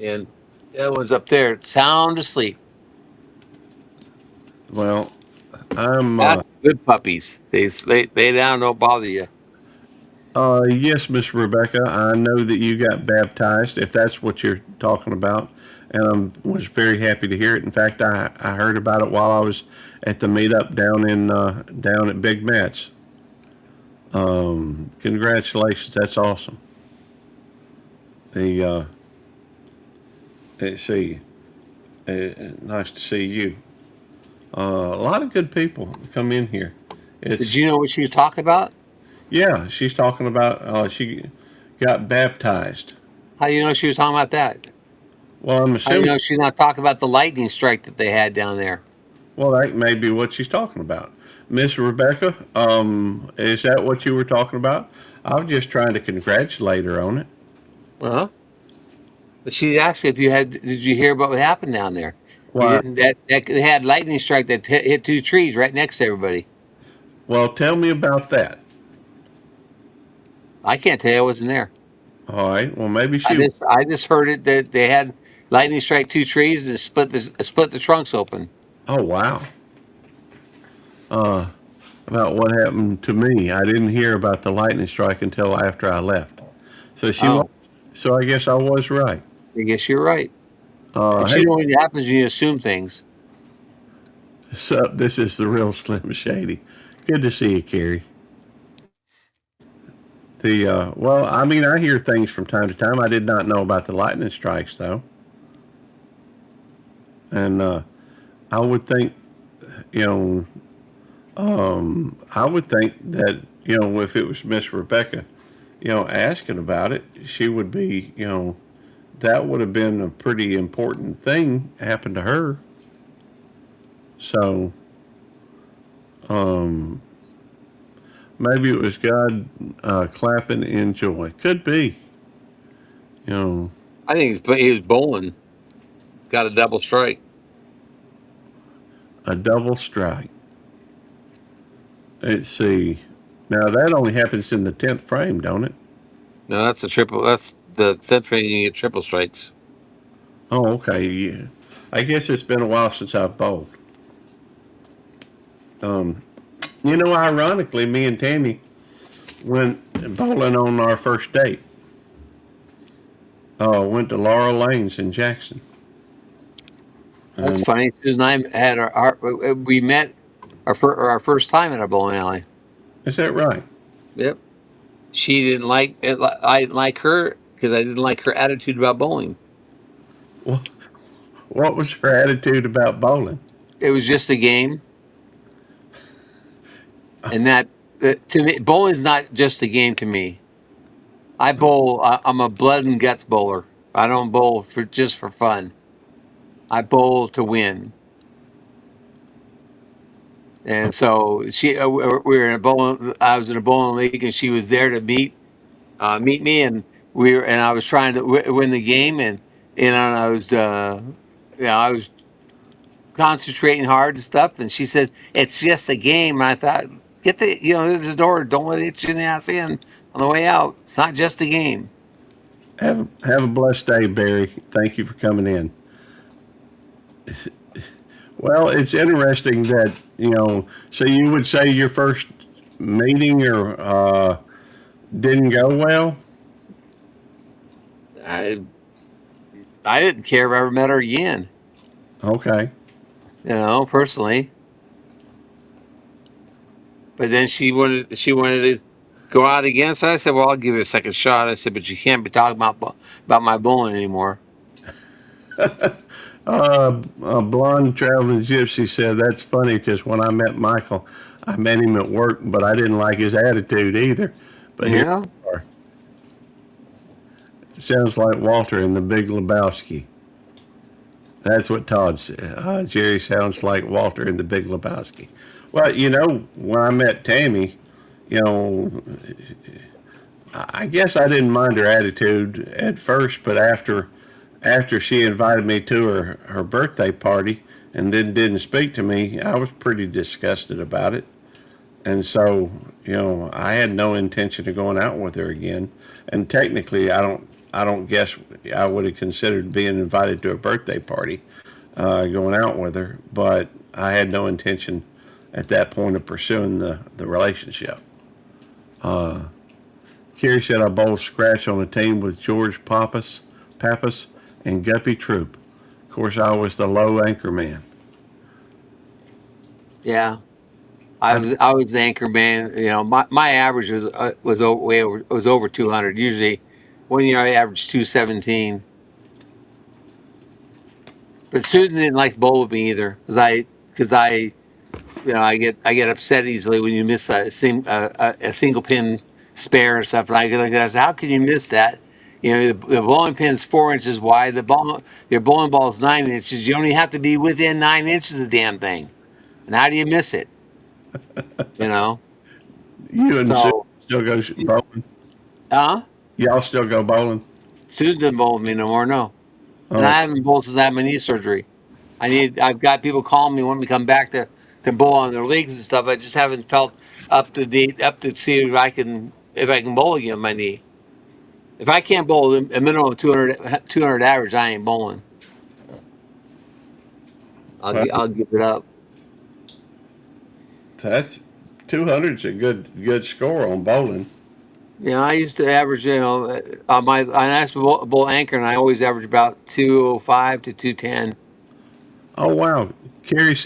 and the other one's up there, sound asleep. Well, I'm. That's good puppies. They lay down, don't bother you. Yes, Miss Rebecca. I know that you got baptized, if that's what you're talking about, and I was very happy to hear it. In fact, I heard about it while I was at the meetup down at Big Matt's. Congratulations. That's awesome. The let's see. Nice to see you. A lot of good people come in here. Did you know what she was talking about? Yeah, she's talking about she got baptized. How do you know she was talking about that? Well, I'm How do you assuming. know she's not talking about the lightning strike that they had down there? Well, that may be what she's talking about. Miss Rebecca, is that what you were talking about? I was just trying to congratulate her on it. Uh-huh. But she asked if you had. Did you hear about what happened down there? You Why? didn't. That they had lightning strike that hit two trees right next to everybody. Well, tell me about that. I can't tell you. I wasn't there. All right. Well, maybe I she. just I just heard it that they had lightning strike two trees and split the trunks open. Oh, wow. Uh, about what happened to me. I didn't hear about the lightning strike until after I left. So she was. Oh, So I guess I was right. I guess you're right. But Hey, you know what happens when you assume things. so this is the real Slim Shady. Good to see you, Carrie. Well, I mean, I hear things from time to time. I did not know about the lightning strikes though, and I would think, you know, I would think that if it was Miss Rebecca, asking about it, she would be, that would have been a pretty important thing happened to her. So, um, maybe it was God clapping in joy. Could be, you know, I think he was bowling. Got a double strike. a double strike. Let's see. Now that only happens in the 10th frame, don't it? No, that's the triple. That's the 10th frame. You get triple strikes. Oh, okay. Yeah. I guess it's been a while since I've bowled. Um, ironically, me and Tammy went bowling on our first date. Went to Laurel Lanes in Jackson. That's And funny. Susan and I had we met our first time at our bowling alley. is that right? Yep. She didn't like it. I didn't like her because I didn't like her attitude about bowling. Well, what was her attitude about bowling? It was just a game, and that to me, bowling's not just a game to me. I bowl. I'm a blood and guts bowler. I don't bowl for just for fun. I bowl to win. And so we were in a bowling. I was in a bowling league, and she was there to meet me, and I was trying to win the game, and I was concentrating hard and stuff. And she said, "It's just a game." And I thought, get there's a door. Don't let it hit you in the ass in on the way out. It's not just a game. Have a blessed day, Barry. Thank you for coming in. Well, it's interesting that So you would say your first meeting or didn't go well? I I didn't care if I ever met her again. Okay. Personally. But then she wanted to go out again. So I said, "Well, I'll give it a second shot." I said, "But you can't be talking about my bowling anymore." A blonde traveling gypsy said that's funny because when I met Michael, I met him at work, but I didn't like his attitude either. But here Yeah. we are. Sounds like Walter in The Big Lebowski. That's what Todd said. Jerry sounds like Walter in The Big Lebowski. Well, when I met Tammy, you know, I guess I didn't mind her attitude at first, but after she invited me to her birthday party and then didn't speak to me, I was pretty disgusted about it. And so, I had no intention of going out with her again. And technically, I don't guess I would have considered being invited to a birthday party, going out with her. But I had no intention at that point of pursuing the relationship. Kerry said I bowled scratch on a team with George Pappas, and Guppy Troop. Of course, I was the low anchor man. Yeah. I was the anchor man. My average was over 200. Usually, one year I averaged 217. But Susan didn't like to bowl with me either, I get upset easily when you miss a single pin spare or stuff like that. I said, "How can you miss that? The bowling pin's 4 inches wide. Your bowling ball is 9 inches. You only have to be within 9 inches of the damn thing. And how do you miss it? You know." You and Sue So, still go bowling? huh? Y'all still go bowling? Susan doesn't bowl with me no more. No, and Oh, I haven't bowled since I had my knee surgery. I've got people calling me wanting me to come back to bowl on their leagues and stuff. I just haven't felt up to see if I can bowl again with my knee. If I can't bowl a minimum of 200 average, I ain't bowling. well, I'll give it up. that's 200's a good score on bowling. I used to average, on my I used to bowl anchor, and I always average about 205 to 210. Oh wow. Carrie's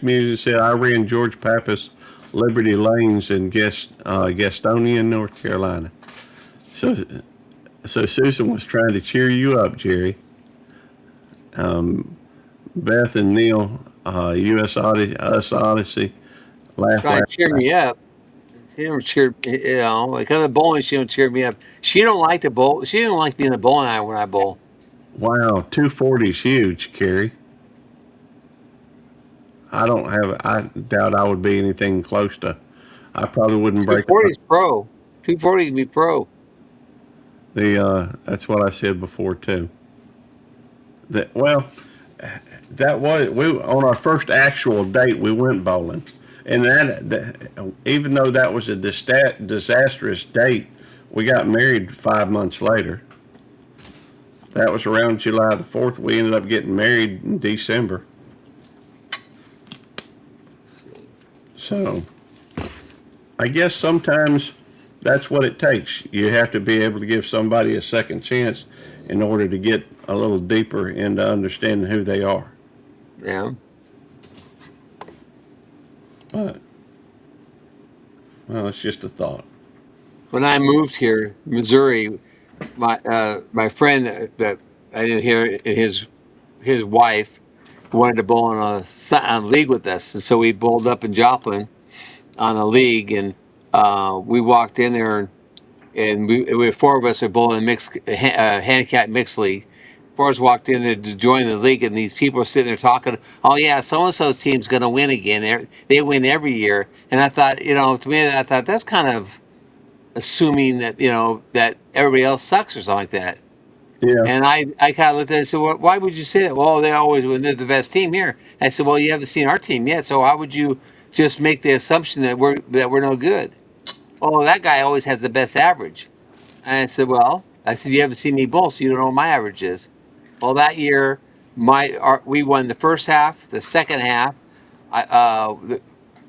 music said I ran George Pappas Liberty Lanes in Gastonia, North Carolina. So so Susan was trying to cheer you up, Jerry. Beth and Neil, US Odyssey, laugh, Trying laugh. to cheer me up. She don't cheer, like on the bowling. She don't cheer me up. She don't like to bowl. She don't like being the bowling alley when I bowl. Wow, 240's huge, Carrie. I doubt I would be anything close to. I probably wouldn't break 240 is pro. 240 can be pro. that's what I said before too. That well, that was we on our first actual date we went bowling, and that even though that was a disastrous date, we got married 5 months later. That was around July the 4th. We ended up getting married in December. So I guess sometimes that's what it takes. You have to be able to give somebody a second chance in order to get a little deeper into understanding who they are. Yeah. But, well, it's just a thought. When I moved here, Missouri, my friend that I didn't hear, and his wife wanted to bowl on a league with us, and so we bowled up in Joplin on a league, and we walked in there, and we were four of us are bowling handicap mixed league. Four of us walked in there to join the league, and these people are sitting there talking. Oh yeah, so and so's team's going to win again. They win every year, and I thought, to me, I thought that's kind of assuming that that everybody else sucks or something like that. Yeah. And I kind of looked at it and said, well, why would you say that? Well, they always win. They're the best team here. I said, well, you haven't seen our team yet, so how would you just make the assumption that we're no good? Oh, that guy always has the best average. And I said, you haven't seen me bowl, so you don't know what my average is. Well, that year, we won the first half, the second half.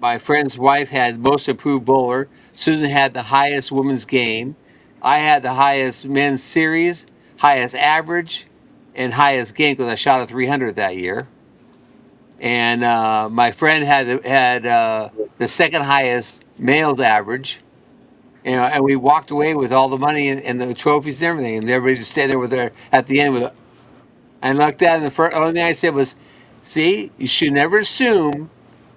My friend's wife had most improved bowler. Susan had the highest women's game. I had the highest men's series, highest average, and highest game because I shot a 300 that year. And my friend had the second highest male's average. And we walked away with all the money and the trophies and everything, and everybody just stayed there with their at the end with it. And looked at it, and the first only thing I said was, "See, you should never assume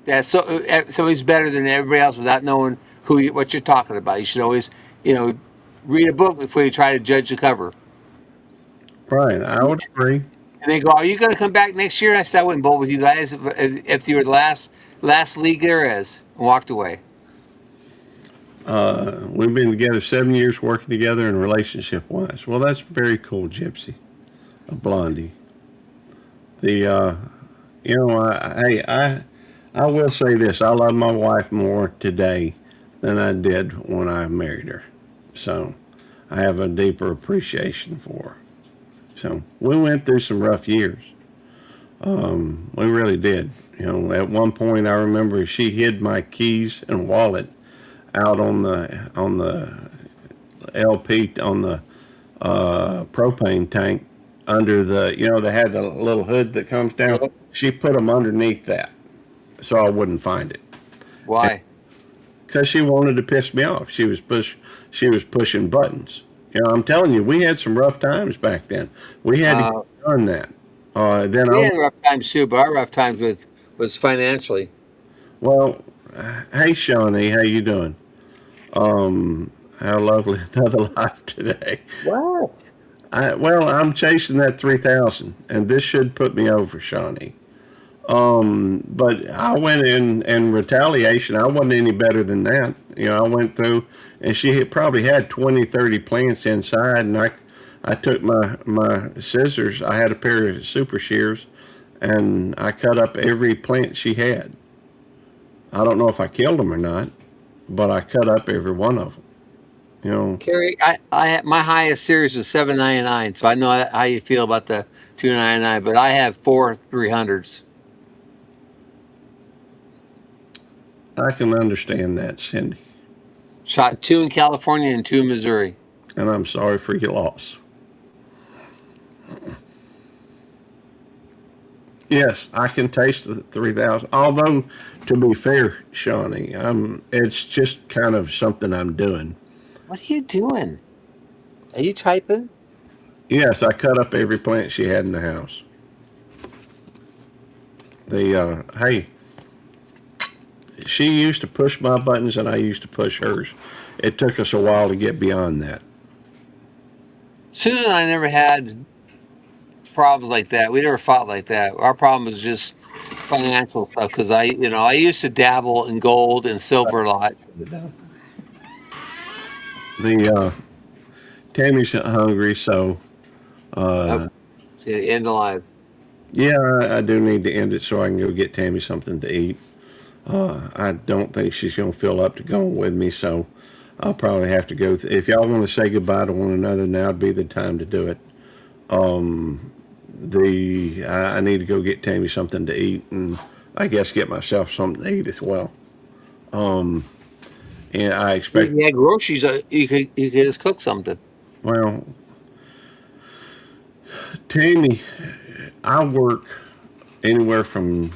that somebody's better than everybody else without knowing what you're talking about. You should always, read a book before you try to judge the cover." Right. I would agree. And they go, "Are you going to come back next year?" And I said, "I wouldn't bowl with you guys if you were the last league there is." And walked away. We've been together 7 years working together in relationship wise. Well, that's very cool, Gypsy, a Blondie. I will say this: I love my wife more today than I did when I married her. So I have a deeper appreciation for her. So we went through some rough years. We really did. At one point I remember she hid my keys and wallet out on the LP on the propane tank under they had the little hood that comes down. She put them underneath that so I wouldn't find it. Why? Because she wanted to piss me off. She was pushing buttons. I'm telling you, we had some rough times back then. We had to get on that. We had rough times too, but our rough times was financially. Well, hey Shawnee, how you doing? How lovely another life today. What? I'm chasing that 3,000, and this should put me over, Shawnee. But I went in retaliation. I wasn't any better than that. I went through, and she had probably had 20, 30 plants inside, and I took my scissors. I had a pair of super shears, and I cut up every plant she had. I don't know if I killed them or not, but I cut up every one of them. You know, Carrie, my highest series was 799, so I know how you feel about the 299, but I have 4 300s. I can understand that, Cindy, Shot 2 in California and 2 in Missouri. and I'm sorry for your loss. Yes, I can taste the 3,000. Although, to be fair, Shawnee, it's just kind of something I'm doing. What are you doing? Are you typing? Yes, I cut up every plant she had in the house. Hey, she used to push my buttons and I used to push hers. It took us a while to get beyond that. Susan and I never had problems like that. We never fought like that. Our problem was just financial stuff because I used to dabble in gold and silver a lot. Tammy's hungry, so End of life. yeah, I do need to end it so I can go get Tammy something to eat. I don't think she's going to feel up to going with me, so I'll probably have to go. If y'all want to say goodbye to one another, now would be the time to do it. I need to go get Tammy something to eat, and I guess get myself something to eat as well. And I expect. Yeah, groceries. You could just cook something. Well, Tammy, I work anywhere from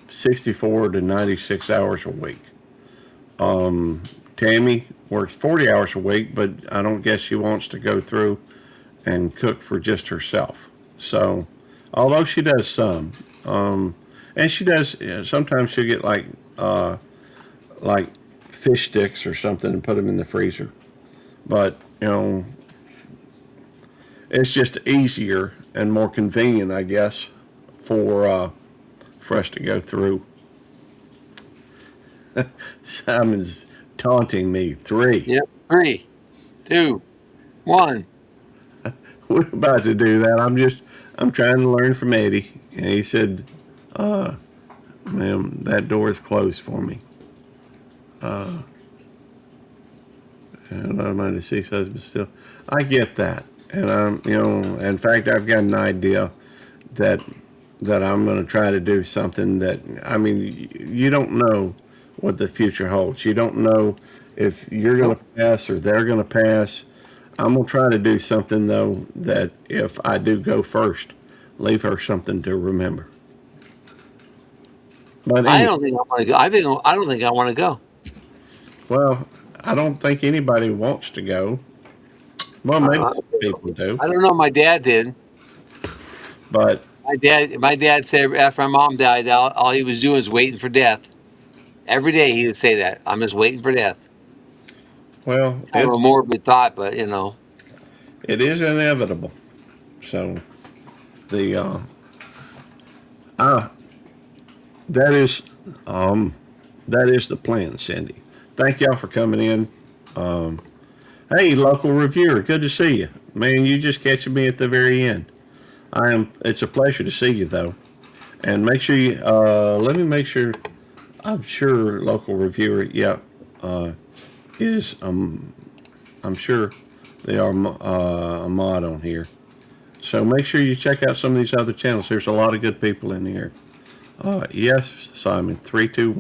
64 to 96 hours a week. Tammy works 40 hours a week, but I don't guess she wants to go through and cook for just herself. So, although she does some, and she does, sometimes she'll get like fish sticks or something and put them in the freezer. But, it's just easier and more convenient, I guess, for us to go through. Simon's taunting me. 3. Yep. 3, 2, 1. We're about to do that. I'm trying to learn from Eddie. And he said, ma'am, that door is closed for me. And I'm 96 husband still. I get that. And in fact, I've got an idea that I'm going to try to do something that, you don't know what the future holds. You don't know if you're going to pass or they're going to pass. I'm going to try to do something, though, that if I do go first, leave her something to remember. But I don't think I want to go. I don't think I want to go. Well, I don't think anybody wants to go. Well, maybe people do. I don't know. My dad did. But My dad said after my mom died, all he was doing was waiting for death. Every day he would say that. I'm just waiting for death. well, Kind of a morbid thought, but it is inevitable. So the that is the plan, Cindy. Thank y'all for coming in. Hey, local reviewer, good to see you, man. You just catching me at the very end. It's a pleasure to see you, though. And make sure you let me make sure. I'm sure local reviewer, is I'm sure they are a mod on here. So make sure you check out some of these other channels. There's a lot of good people in here. Yes, Simon, 321.